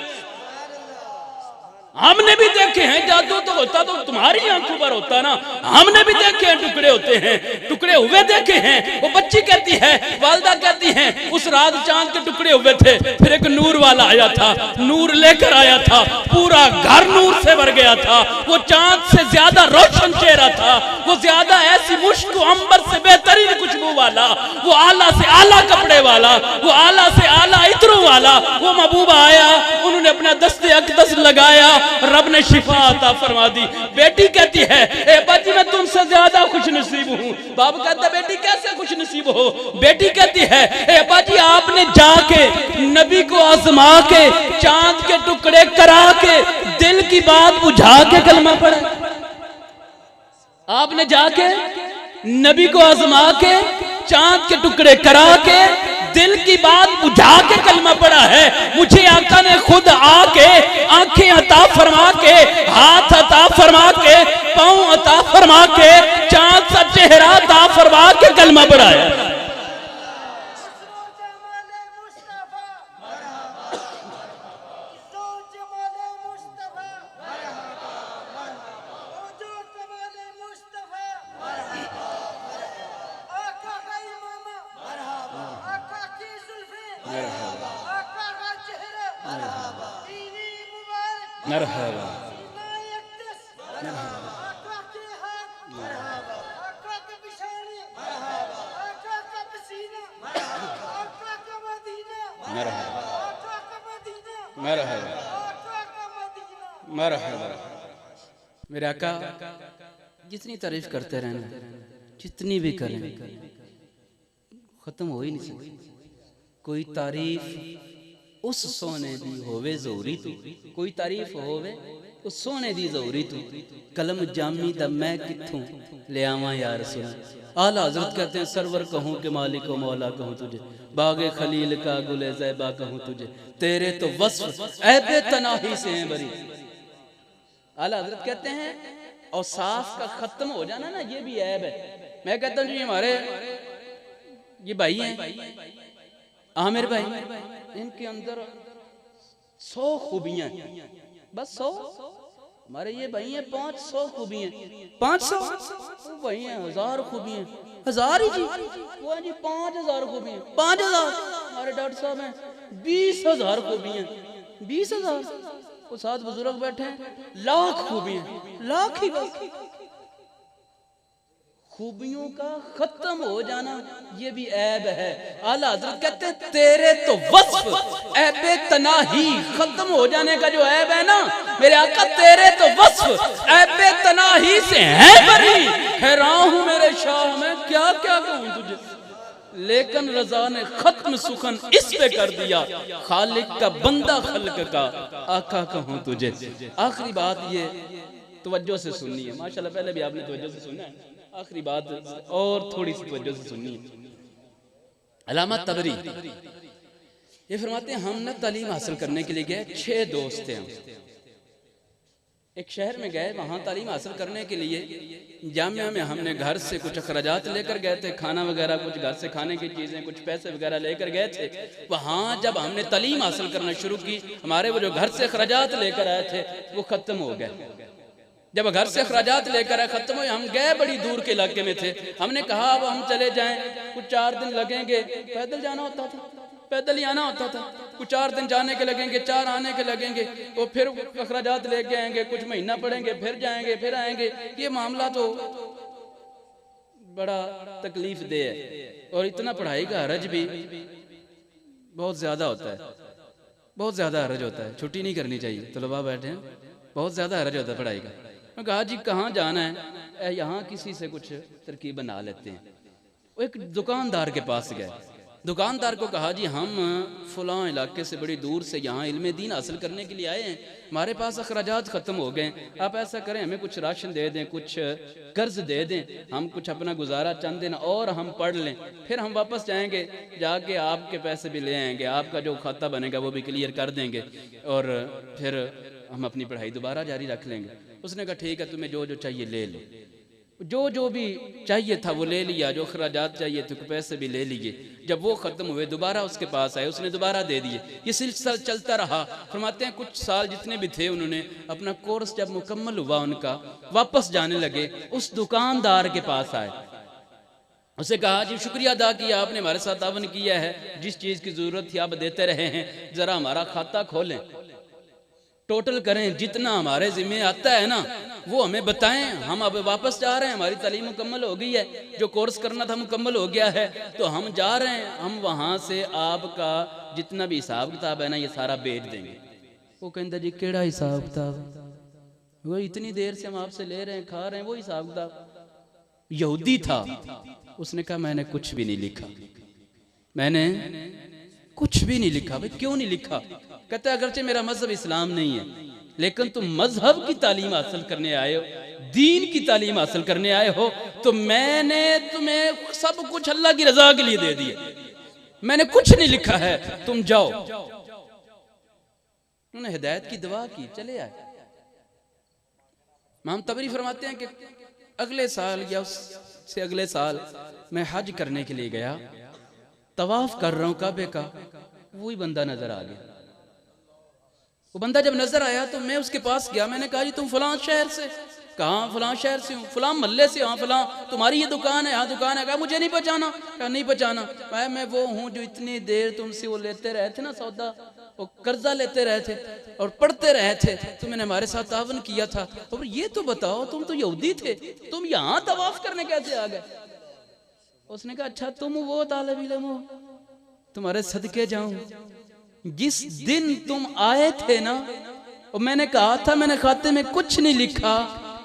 हमने भी देखे हैं, जादू तो होता तो तुम्हारी आंखों पर होता ना, हमने भी देखे हैं टुकड़े होते हैं, टुकड़े हुए देखे हैं। वो बच्ची कहती है, वालदा कहती है उस रात चांद के टुकड़े हुए थे, फिर एक नूर वाला आया था, नूर लेकर आया था, पूरा घर नूर से भर गया था। वो चांद से ज्यादा रोशन चेहरा था, वो ज्यादा ऐसी मुश्क अंबर से बेहतरीन खुशबू वाला, वो आला से आला कपड़े वाला, वो आला से आला इत्रों वाला वो महबूबा आया। उन्होंने अपना दस्ते अक़दस लगाया, रब ने शिफा अता फरमा दी। बेटी कहती है ए बाजी मैं तुमसे ज्यादा खुश नसीब हूँ। बाप कहता है बेटी कैसे खुश नसीब हो? बेटी कहती है ए बाजी आपने जाके नबी को आजमा के चांद के टुकड़े करा के दिल की बात बुझा के कलमा पढ़ा। आपने जाके नबी को आजमा के चांद के टुकड़े करा के दिल की बात बुझा के कलमा पड़ा है। मुझे आका ने खुद आके आंखें अता फरमा के, हाथ अता फरमा के, पांव अता फरमा के, चांद सा चेहरा अता फरमा के कलमा पड़ा है। मरहबा मरहबा। मेरे आका जितनी तारीफ करते रहना, जितनी भी करें खत्म हो ही नहीं सकती। कोई तारीफ उस सोने दी होवे ज़रूरी तू, कोई तारीफ होवे उस सोने दी ज़रूरी तू। कलम जामी दा मैं किथों ले आवा या रसूल। आला हज़रत कहते हैं सरवर कहूँ के मालिक व मौला कहूँ तुझे, बागे खलील का गुले ज़ैबा कहूँ तुझे, तेरे तो वस्फ ऐबे तनाही से हैं बरी। आला हज़रत कहते हैं औसाफ का खत्म हो जाना ना, ये भी ऐब है। मैं कहता हूँ जी हमारे ये भाई हैं आमिर भाई, इनके अंदर 100 खूबियां, बस 100। हमारे ये भाई हैं 500 खूबियां, 500 वो भाई हैं 1000 खूबियां, 1000 ही जी, वो है जी 5000 खूबियां, 5000। हमारे डॉक्टर साहब हैं 20000 खूबियां, 20000। वो साथ बुजुर्ग बैठे हैं लाख खूबियां, लाख ही बस। खूबियों का खत्म हो जाना ये भी ऐब है। आला हज़रत कहते हैं तेरे तो वस्फ ऐबे तनाही, खत्म हो जाने का जो ऐब है ना मेरे आका, तेरे तो वस्फ ऐबे तनाही से है बरी। हैरान हूं मेरे शाह मैं क्या क्या कहूं तुझे, लेकिन रजा ने खत्म सुखन इस पे कर दिया, खालिक का बंदा खल्क का आका कहूं तुझे। आखिरी बात ये तवज्जो से सुननी है, माशाल्लाह पहले भी आपने तवज्जो से सुना है, आखिरी बात और थोड़ी सी तवज्जो से सुननी है। अल्लामा तबरी ये फरमाते हैं हम ना तालीम हासिल करने के लिए गए, 6 दोस्त थे हम, एक शहर में गए, वहाँ तालीम हासिल करने के लिए जामिया में हमने घर से कुछ अखराजात लेकर गए थे, खाना वगैरह कुछ घर से खाने की चीज़ें, कुछ पैसे वगैरह लेकर गए थे। वहाँ जब हमने तालीम हासिल करना शुरू की, हमारे वो जो घर से अखराजात लेकर आए थे वो ख़त्म हो गए। जब घर से अखराजात लेकर आए, खत्म हुए, हम गए बड़ी दूर के इलाके में थे, हमने कहा अब हम चले जाएं, कुछ 4 दिन लगेंगे, पैदल जाना होता था, पैदल ही आना होता था, कुछ 4 दिन जाने के लगेंगे, 4 आने के लगेंगे, और फिर अखराजात लेके आएंगे, कुछ महीना पढ़ेंगे, फिर जाएंगे, फिर आएंगे। ये मामला तो बड़ा तकलीफ दे है, और इतना पढ़ाई का हरज भी बहुत ज्यादा होता है, बहुत ज्यादा हरज होता है, छुट्टी नहीं करनी चाहिए। तलबा बैठे हैं, बहुत ज्यादा हरज होता है पढ़ाई का। मैं कहा जी कहाँ जाना है, यहाँ किसी से कुछ तरकीब बना लेते हैं। वो एक दुकानदार के पास गए, दुकानदार को कहा जी हम फलां इलाके से बड़ी दूर से यहाँ इल्म दीन हासिल करने के लिए आए हैं, हमारे पास अखराजात ख़त्म हो गए, आप ऐसा करें हमें कुछ राशन दे दें, कुछ कर्ज दे दें, हम कुछ अपना गुजारा चंद दिन और हम पढ़ लें, फिर हम वापस जाएंगे, जाके आपके पैसे भी ले आएंगे, आपका जो खाता बनेगा वो भी क्लियर कर देंगे, और फिर हम अपनी पढ़ाई दोबारा जारी रख लेंगे। उसने कहा ठीक है, तुम्हें जो जो चाहिए ले लो। जो भी चाहिए था वो ले लिया, जो अखराजात चाहिए थे पैसे भी ले लिए। जब वो ख़त्म हुए दोबारा उसके पास आए, उसने दोबारा दे दिए। ये सिलसिला चलता रहा। फरमाते हैं कुछ साल जितने भी थे, उन्होंने अपना कोर्स जब मुकम्मल हुआ उनका, वापस जाने लगे, उस दुकानदार के पास आए, उसे कहा जी शुक्रिया अदा किया आपने, हमारे साथ तावन किया है, जिस चीज़ की ज़रूरत थी आप देते रहे हैं, ज़रा हमारा खाता खोलें, टोटल करें, जितना हमारे ज़िम्मे आता है ना वो हमें बताएं, हम अब वापस जा रहे हैं, हमारी तालीम मुकम्मल हो गई है, जो कोर्स करना था मुकम्मल हो गया है, तो हम जा रहे हैं, हम वहाँ से आपका जितना भी हिसाब किताब है ना ये सारा बेच देंगे। वो कहता जी केड़ा हिसाब किताब, वो इतनी देर से हम आपसे ले रहे हैं, खा रहे हैं, वो हिसाब किताब। यहूदी था, उसने कहा मैंने कुछ भी नहीं लिखा, मैंने कुछ भी नहीं लिखा। भाई क्यों नहीं लिखा? कहते अगरचे मेरा मजहब इस्लाम नहीं है, लेकिन तुम मजहब की तालीम हासिल करने आए हो, दीन की तालीम हासिल करने आए हो, तो मैंने तुम्हें सब कुछ अल्लाह की रजा के लिए दे दिया, मैंने कुछ नहीं लिखा है, तुम जाओ। उन्होंने हिदायत की दुआ की, चले आए। इमाम तबरी फरमाते हैं कि अगले साल या उससे अगले साल मैं हज करने के लिए गया, तवाफ कर रहा हूं काबे का, वही बंदा नजर आ गया। वो बंदा जब नजर आया तो मैं उसके पास गया, मैंने कहा जी तुम फलां शहर से? कहा फलां शहर से हूँ। फलां महल्ले से? हाँ फलां। तुम्हारी ये दुकान है? हाँ दुकान है। कहा मुझे नहीं पहचाना? कहा नहीं पहचाना। मैं वो हूँ जो इतनी देर तुमसे वो लेते रहे थे ना सौदा, वो कर्जा लेते रहे थे और पढ़ते रहे थे, तो मैंने हमारे साथ तावन किया था। और ये तो बताओ तुम तो यहूदी थे, तुम यहाँ तवाफ करने कैसे आ गए? उसने कहा अच्छा तुम वो तालिब इल्म हो, तुम्हारे सदके जाऊं, जिस दिन तुम आए थे ना, और मैंने कहा था मैंने खाते में कुछ नहीं लिखा,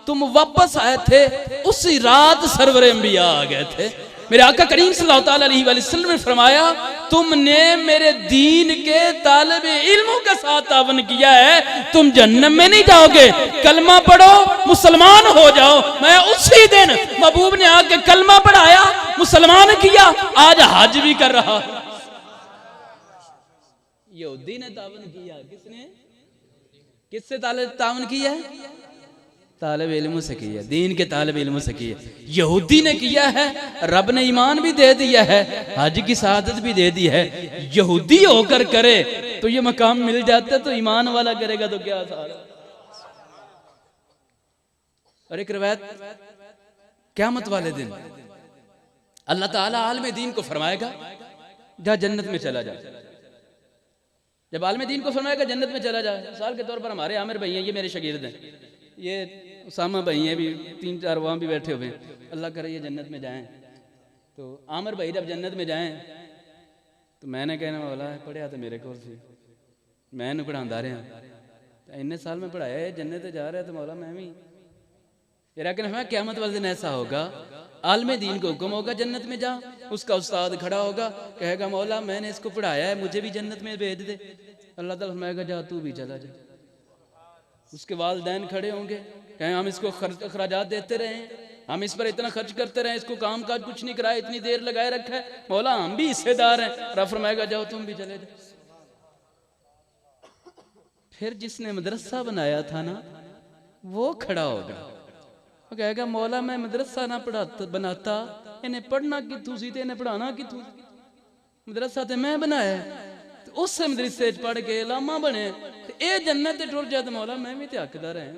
तुम वापस आए थे, उसी रात सरवरे अंबिया आ गए थे। मेरे आका करीम सल्लल्लाहु अलैहि वसल्लम ने फरमाया तुमने मेरे दीन के तालिब इल्मों के साथ तावन किया है, तुम जन्नत में नहीं जाओगे, कलमा पढ़ो मुसलमान हो जाओ। मैं उसी दिन महबूब ने आके कलमा पढ़ाया, मुसलमान किया, आज हज भी कर रहा। यहूदी ने तावन किया, किसने? किससे तावन किया है? तालिब इल्म से किया, दीन के तालिब इल्म से किया। यहूदी ने किया है, रब ने ईमान भी दे दिया है, हज की शहादत भी दे दी है। यहूदी होकर करे तो ये मकाम मिल जाता, तो ईमान वाला करेगा तो क्या सारा। और एक रिवायत क़यामत वाले दिन अल्लाह ताला आलम दीन को फरमाएगा जा जन्नत में चला जा। जब आलम दीन को फरमाएगा जन्नत में चला जाए, मिसाल के तौर पर हमारे आमिर भाई हैं, ये मेरे शागिर्द हैं, ये उसामा भाई हैं, भी 3-4 वहाँ भी बैठे हुए हैं, अल्लाह करे ये जन्नत में जाएं। तो आमिर भाई जब जन्नत में जाएं तो मैंने कहना वाला है पढ़िया तो मेरे को मैं पढ़ांदा रहा, तो इन्ने साल में पढ़ाया है, जन्नत जा रहा है, तो मौला मैं भी फिर आके ना क़यामत वाले दिन ऐसा होगा, आलम दीन को हुक्म होगा जन्नत में जा, उसका उस्ताद खड़ा होगा, कहेगा मौला मैंने इसको पढ़ाया है, मुझे भी जन्नत में भेज दे। अल्लाह ताला फरमाएगा जा तू भी चला जा। उसके वालिदैन खड़े होंगे, कहें हम इसको अखराजात देते रहे, हम इस पर इतना खर्च करते रहे, इसको काम काज कुछ नहीं कराया, इतनी देर लगाए रखा है, मौला हम भी हिस्सेदार हैं। रब फरमाएगा जाओ तुम भी चले जाओ। फिर जिसने मदरसा बनाया था ना वो खड़ा होगा, वो कहेगा मौला मैं मदरसा ना बनाता, इन्हें पढ़ना कितू सी ते इन्हें पढ़ाना कितू, मदरसा ते मैं बनाया, तो उस मदरसे पढ़ के लामा बने, ये जन्नत टुर जाए तो मौला मैं भी तो हकदार है।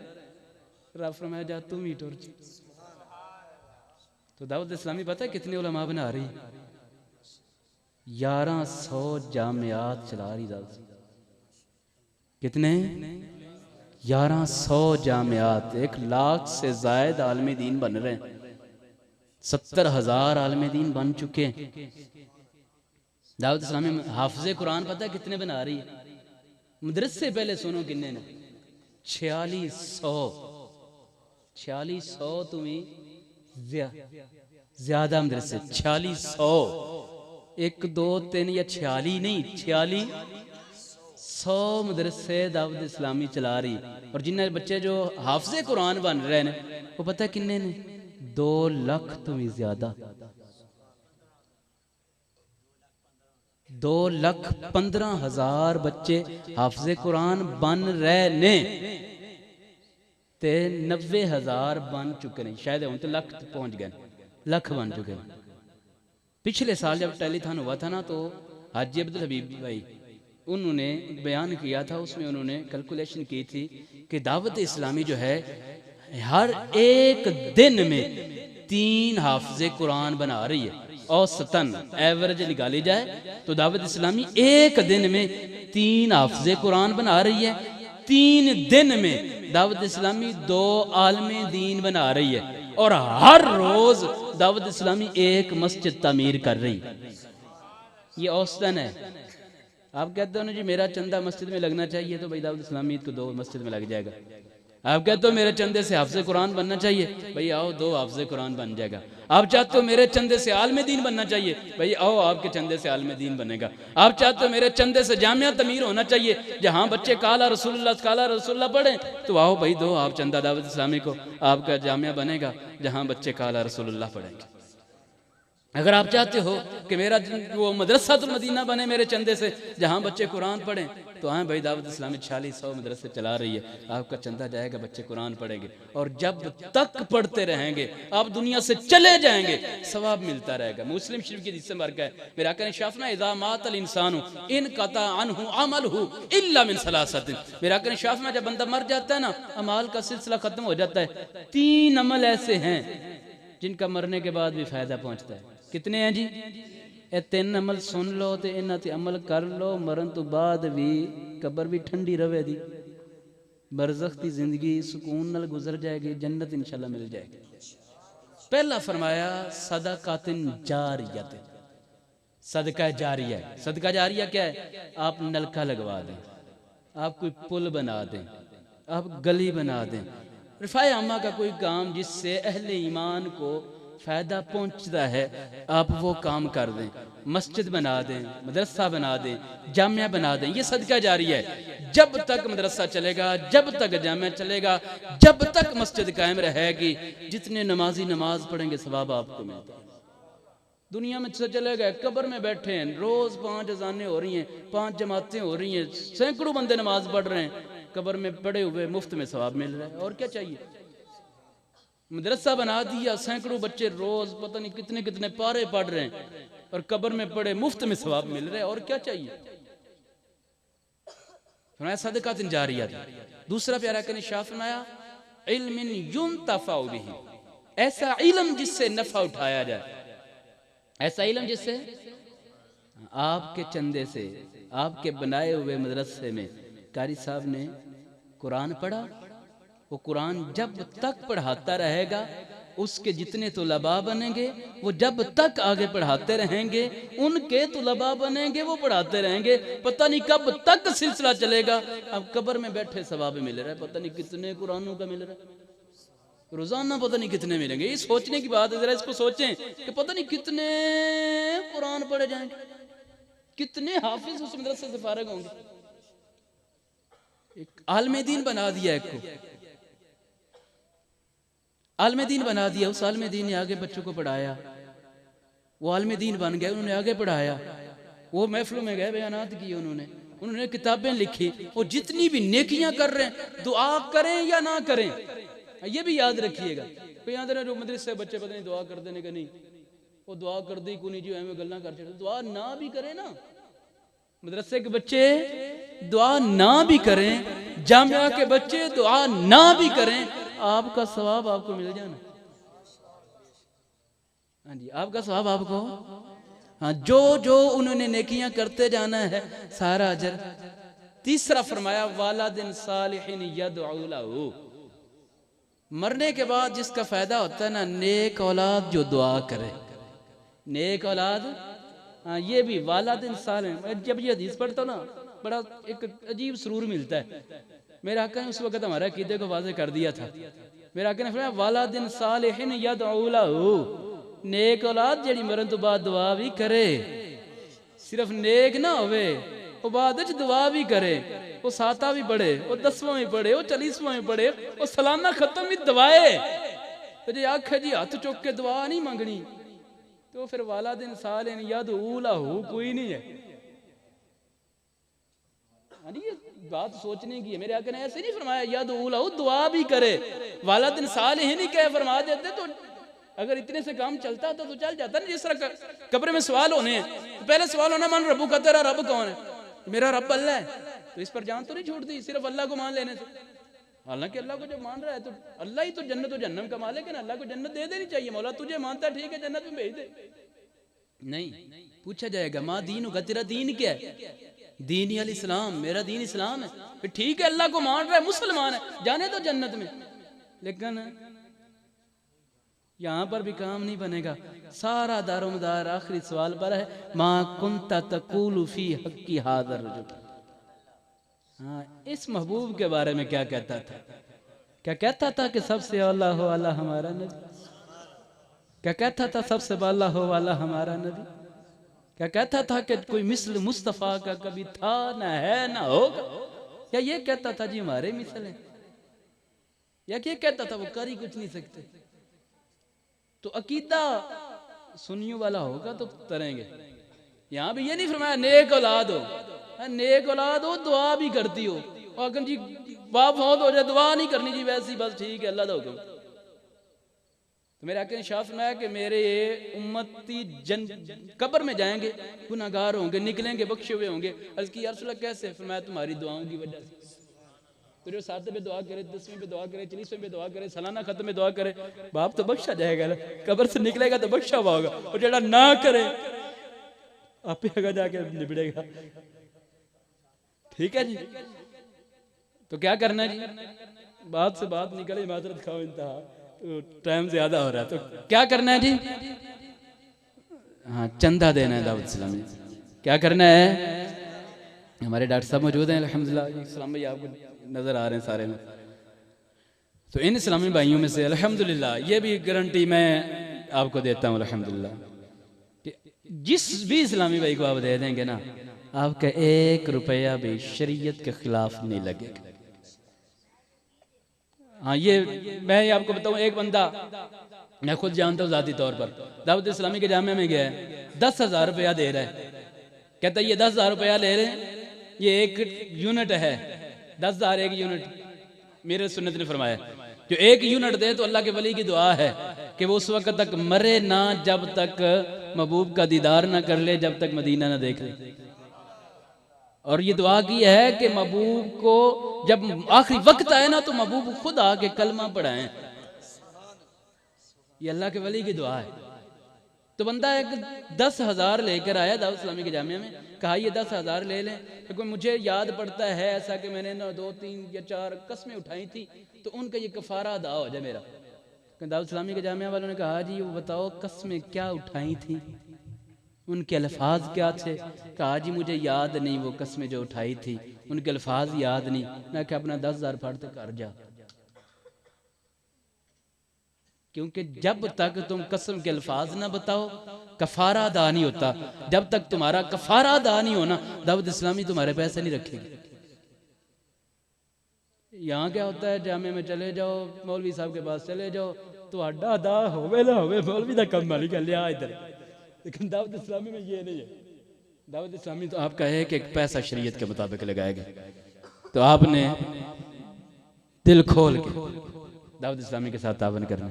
रब फरमाया जा तुम ही टुर। तो दावत इस्लामी पता है कितने उलमा बना रही? 1100 जामियात चला रही दावत। कितने? 1100 जामियात। 1 लाख से जायद आलमी दीन बन रहे हैं। 70,000 आलमी दीन बन चुके हैं। दावत इस्लामी हाफिज़े कुरान पता है कितने बना रही है? मदरसे पहले सुनो किन्ने ने? 4600। 4600 तुम्हें ज्यादा मदरसे 4600। 1 2 3 या 46 नहीं, 4600 मदरसे दावत इस्लामी चला रही। और जिन्हें बच्चे जो हाफिज़े कुरान बन रहे हैं वो पता है किन्ने ने? 2 लाख तुम्हें ज्यादा। 2,15,000 बच्चे हाफिज़े कुरान बन रहे ने ते 90,000 बन चुके हैं। शायद हम तो लाख पहुंच गए, लाख बन चुके हैं। पिछले साल जब टेलीथॉन हुआ था ना, तो हाजी अब्दुल हबीब भाई उन्होंने बयान किया था, उसमें उन्होंने कैलकुलेशन की थी कि दावत इस्लामी जो है हर एक दिन में 3 हाफिज़े कुरान बना रही है। औसतन एवरेज निकाली जाए तो दावत इस्लामी एक दिन में 3 हाफिज़े कुरान बना रही है। 3 दिन में दावत इस्लामी 2 आलमे दीन बना रही है। और हर रोज दावत इस्लामी 1 मस्जिद तामीर कर रही है। ये औसतन है। आप कहते हो ना जी मेरा चंदा मस्जिद में लगना चाहिए, तो भाई दावत इस्लामी को 2 मस्जिद में लग जाएगा। आप कहते हो मेरे चंदे से हाफिज़े कुरान बनना चाहिए, भाई आओ 2 हाफिज़े कुरान बन जाएगा। आप चाहते हो मेरे चंदे से आलमे दीन बनना चाहिए, भाई आओ आपके चंदे से आलमे दीन बनेगा। आप चाहते हो मेरे चंदे से जामिया तमीर होना चाहिए, जहां बच्चे काला रसूलुल्लाह पढ़ें, तो आओ भाई दो आप चंदा दावत इस्लामी को, आपका जामिया बनेगा जहां बच्चे काला रसूलुल्लाह पढ़ेंगे। अगर आप चाहते हो कि मेरा वो मदरसातुल मदीना बने मेरे चंदे से, जहां बच्चे कुरान पढ़ें, तो हाँ भाई दावत इस्लामी 4600 मदरसे चला रही है। आपका चंदा जाएगा, बच्चे कुरान पढ़ेंगे, और जब तक पढ़ते रहेंगे आप दुनिया से चले जाएंगे, सवाब मिलता रहेगा। मुस्लिम शरीफ की जिससे मर गए मेरा कहने शाफना इज़ा मातल इंसानु इन कता अनहु अमलहु इल्ला मिन सलासतिन। मेरा कहने शाफना जब बंदा मर जाता है ना, अमाल का सिलसिला खत्म हो जाता है। 3 अमल ऐसे हैं जिनका मरने के बाद भी फायदा पहुंचता है। कितने हैं जी? ये 3 अमल सुन लो तो इन्हां ते अमल कर लो, मरण तो बाद भी कब्र भी ठंडी रवे दी, बरज़ख दी जिंदगी सुकून नाल गुजर जाएगी, जन्नत इंशाल्लाह मिल जाएगी। पहला फरमाया सदकातिन जारियत। सदका जारिया। सदका जारिया क्या है? आप नलका लगवा दें, आप कोई पुल बना दें, आप गली बना दें, रिफाए आमा का कोई काम जिससे अहले ईमान को फायदा पहुंचता है, आप वो काम कर दें। मस्जिद बना दें, मदरसा बना दें, जामिया बना दें, ये सदका जारी है। जब तक मदरसा चलेगा, जब तक जामिया चलेगा, जब तक मस्जिद कायम रहेगी, जितने नमाजी नमाज पढ़ेंगे सवाब आपको मिलता है। दुनिया में चले गए, कब्र में बैठे हैं, रोज 5 अज़ानें हो रही हैं, 5 जमातें हो रही हैं, सैकड़ों बंदे नमाज पढ़ रहे हैं, कब्र में पड़े हुए मुफ्त में सवाब मिल रहा है। और क्या चाहिए? मदरसा बना दिया, सैकड़ों बच्चे रोज पता नहीं कितने कितने पारे पढ़ रहे हैं, और कब्र में पड़े मुफ्त में सवाब मिल रहा है। और क्या चाहिए? सदकातिन जारिया। दूसरा प्यारा कहने शाह फरमाया इल्मिन युंतफा बिही, ऐसा इल्म जिससे नफा उठाया जाए, ऐसा इल्म जिससे आपके चंदे से, आपके बनाए हुए मदरसे में कारी साहब ने कुरान पढ़ा, वो कुरान जब तक पढ़ाता रहेगा, उसके जितने तुलबा बनेंगे वो जब तक आगे पढ़ाते रहेंगे, उनके तुलबा बनेंगे, वो पढ़ाते रहेंगे, पता नहीं कब तक सिलसिला चलेगा। अब कब्र में बैठे सवाब मिल रहा है, पता नहीं कितने कुरानों का मिल रहा है, रोजाना पता नहीं कितने मिलेंगे। ये सोचने की बात है, जरा इसको सोचें कि पता नहीं कितने कुरान पढ़े जाएंगे, कितने हाफिज उस मदरसे से फारिग होंगे। एक आलमे दीन बना दिया, एक को आलमे दीन बना दिया, उस आलमे दीन ने आगे बच्चों को पढ़ाया, वो आलमे दीन बन गए, उन्होंने आगे पढ़ाया, वो महफिलों में गए, बयानात किए, उन्होंने किताबें लिखी। वो जितनी भी नेकियां कर रहे हैं, दुआ करें या ना करें, ये भी याद रखिएगा। कोई याद रहे जो मदरसे बच्चे पता नहीं दुआ कर देने का, नहीं वो दुआ कर दी को नहीं जी, हमें गल्ला कर चढ़े, दुआ ना भी करें ना, मदरसे के बच्चे दुआ ना भी करें, जामिया के बच्चे दुआ ना भी करें, आपका सवाब आपको मिल जाना। हाँ जी, आपका सवाब आपको, हाँ, जो जो उन्होंने नेकियां करते जाना है सारा अजर। तीसरा फरमाया वालिदिन सालिहिन यदउ लहू, मरने के बाद जिसका फायदा होता है ना, नेक औलाद जो दुआ करे, नेक औलाद। हाँ, ये भी वालिदिन सालिह, जब ये हदीस पढ़ता ना बड़ा एक अजीब सुरूर मिलता है। मेरे आका ने उस वक्त हमारे अकीदे को वाज़ेह कर दिया था। मेरे आका ने फरमाया वालिदिन सालिहिन यदउ लहू, नेक औलाद जेड़ी मरन तो बाद दुआ भी करे। सिर्फ नेक ना होवे, वो बाद दुआ भी करे, वो साता भी पढ़े, वो 10वां भी पढ़े, वो 40वां भी पढ़े, वो सालाना खत्म भी दवाए। तो जो आखे जी हाथ चुक के दुआ नहीं मंगनी, तो फिर वालिदिन सालिहिन यदउ लहू कोई नहीं है। ये बात सोचने की है। मेरे आका ने ऐसे नहीं फरमाया यदउ लहू, दुआ भी करे। वालिदिन सालिहिन ही कह फरमा देते तो अगर इतने से काम चलता तो चल जाता ना। जिस तरह कब्र में सवाल होने हैं, तो पहले सवाल होना मन रब्बू का, तेरा रब कौन है? मेरा रब अल्लाह है। तो इस पर जान तो नहीं छोड़ती सिर्फ अल्लाह को मान लेने से। हालांकि अल्लाह को जब मान रहा है तो अल्लाह ही तो जन्नत और जन्नम का मालिक है ना, अल्लाह को जन्नत दे देनी चाहिए। मौला तुझे मानता है, ठीक है, जन्नत में भेज दे। नहीं, पूछा जाएगा माँ दीन का, तेरा दीन क्या है? दीन अल इस्लाम, मेरा दीन इस्लाम है। फिर ठीक है, अल्लाह को मान रहा है, मुसलमान है, जाने तो जन्नत में। लेकिन यहाँ पर भी काम नहीं बनेगा। सारा दारोमदार आखिरी सवाल पर है, माँ कुंता तकूलु फी हक्की हादर रजुल। हाँ, इस महबूब के बारे में क्या कहता था? क्या कहता था कि सबसे औला हो वाला हमारा नबी? क्या कहता था सबसे बाला हो वाला हमारा नबी? क्या कहता था कि कोई मिसल मुस्तफ़ा का कभी था, ना है, ना होगा? या ये कहता था जी हमारे मिसल है? या क्या कहता था वो कर ही कुछ नहीं सकते? तो अकीदा सुन्नियों वाला होगा तो तरेंगे। यहाँ भी ये नहीं फरमाया नेक औलाद हो, नेक औलाद हो दुआ भी करती हो, और अगर जी बाप मौत हो जाए दुआ नहीं करनी जी, वैसी बस ठीक है अल्लाह का हुक्म। तो मेरे आका ने शाह फरमाया कि मेरे उम्मती कब्र में जाएंगे, गुनाहगार होंगे, निकलेंगे बख्शे हुए होंगे। अर्ज़ की या रसूल अल्लाह कैसे? फरमाया तुम्हारी दुआओं की वजह से। तो जो 7 पे दुआ करे, 10वें पे दुआ करे, 40वें पे दुआ करे, सालाना खत्म में दुआ करे, बाप तो बख्शा जाएगा ना, कब्र से निकलेगा तो बख्शा हुआ होगा। और जेड़ा ना करे आप ही जाके निबड़ेगा। ठीक है जी, तो क्या करना है जी? बात से बात निकले, माजरत खाओ इंतहा, तो टाइम ज्यादा हो रहा है। तो क्या करना है जी? हाँ, चंदा देना है दावत इस्लामी। क्या करना है? हमारे डॉक्टर साहब मौजूद हैं अल्हम्दुलिल्लाह। इस्लाम भाई आपको नजर आ रहे हैं सारे में। तो इन इस्लामी भाइयों में से अल्हम्दुलिल्लाह ये भी गारंटी मैं आपको देता हूँ अल्हम्दुलिल्लाह कि जिस भी इस्लामी भाई को आप दे देंगे ना, आपका 1 रुपया भी शरीयत के खिलाफ नहीं लगेगा। हाँ, ये मैं आपको बताऊँ, एक बंदा मैं खुद जानता हूँ जाती तौर पर, दावत इस्लामी के जामिया में गया है, 10,000 रुपया दे रहा है। कहता है ये 10,000 रुपया ले रहे हैं, ये 1 यूनिट है, 10,000 1 यूनिट। मेरे सुन्नत ने फरमाया जो 1 यूनिट दे तो अल्लाह के वली की दुआ है कि वो उस वक्त तक मरे ना जब तक महबूब का दीदार ना कर ले, जब तक मदीना ना देख ले। और ये दुआ की है कि महबूब को जब आखिरी वक्त आए ना तो महबूब खुद आके कलमा पढ़ाएं। ये अल्लाह के वली की दुआ है। तो बंदा एक 10,000 लेकर आया दावत इस्लामी के जामिया में, कहा ये 10,000 ले लें, क्योंकि मुझे याद पड़ता है ऐसा कि मैंने ना 2, 3 या 4 कस्में उठाई थी, तो उनका ये कफारा अदा हो जाए मेरा। दावत इस्लामी के जामिया वालों ने कहा जी वो बताओ कस्में क्या उठाई थी, उनके अल्फाज क्या थे? कहा जी मुझे याद नहीं वो कस्में जो उठाई थी, उनके अल्फाज याद नहीं। मैं क्या अपना 10,000 फाड़ते कर जा, क्योंकि जब तक तुम कसम के अल्फाज ना बताओ कफारा अदा नहीं होता। जब तक तुम्हारा कफारा अदा नहीं होना दावत इस्लामी तुम्हारे पैसे नहीं रखेगी। यहाँ क्या होता है, जामे में चले जाओ, मौलवी साहब के पास चले जाओ, तो अड्डा अदा होवे ना होवे मौलवी का कम मालिक लिया इधर। लेकिन दावत इस्लामी में ये नहीं है। दावत इस्लामी तो आपका है कि एक पैसा शरीयत के मुताबिक लगाएगा, तो आपने दिल खोल के दावत इस्लामी के साथ तावन करना,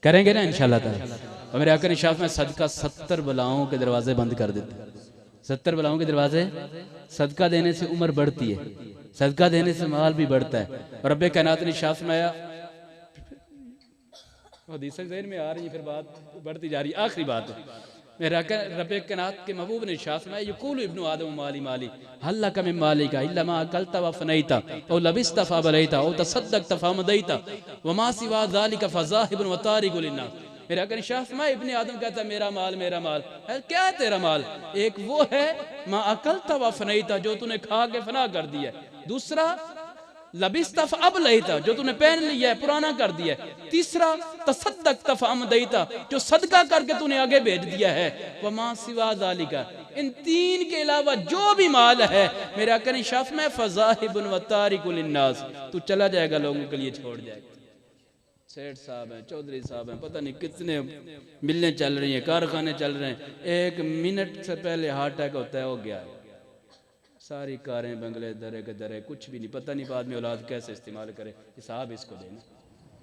करेंगे ना इंशाल्लाह ताला। और मेरे आका ने शाफ में सदका 70 बलाओं के दरवाजे बंद कर देते। 70 बलाओं के दरवाजे, सदका देने से उम्र बढ़ती है, सदका देने से माल भी बढ़ता है। और रब्बे कायनात ने शाफ में आया हदीसें ज़हन में आ रही हैं, फिर बात बढ़ती जा रही है। आखिरी बात है, मेरा रब कायनात के महबूब ने इरशाद फरमाया यक़ूलु इब्नु आदम माली माली हल लक मिन मालिका इल्ला मा अकलता व फनैता औ लबिस्ता फबलैता औ तसद्दक़ता फमदैता व मा सिवा ज़ालिका फ़ज़ाहिबुन व तारिकुन लिन्नास। मेरा इरशाद फरमाया इब्ने आदम कहता है मेरा माल मेरा माल है। क्या है तेरा माल? एक वो है मा अकलता व फनैता, जो तूने खा के फना कर दिया। दूसरा लबिस्तफ अब लईता, जो तूने पहन लिया है पुराना कर दिया है। तीसरा तसद्दक तफाम दईता, जो सदका करके तूने आगे भेज दिया है। वमा सिवा ज़ालिका, इन तीन के अलावा जो भी माल है मेरा कनी शफ में फज़ाहिबुन व तारिकुल लिन्नास, तू चला जाएगा लोगों के लिए छोड़ जाएगा। सेठ साहब हैं, चौधरी साहब हैं, पता नहीं कितने मिलें चल रही हैं, कारखाने चल रहे हैं, एक मिनट से पहले हार्ट अटैक होता है, हो गया है। सारी कारें बंगले दरे के दरे, कुछ भी नहीं, पता नहीं बाद में औलाद कैसे इस्तेमाल करे, हिसाब इसको देना।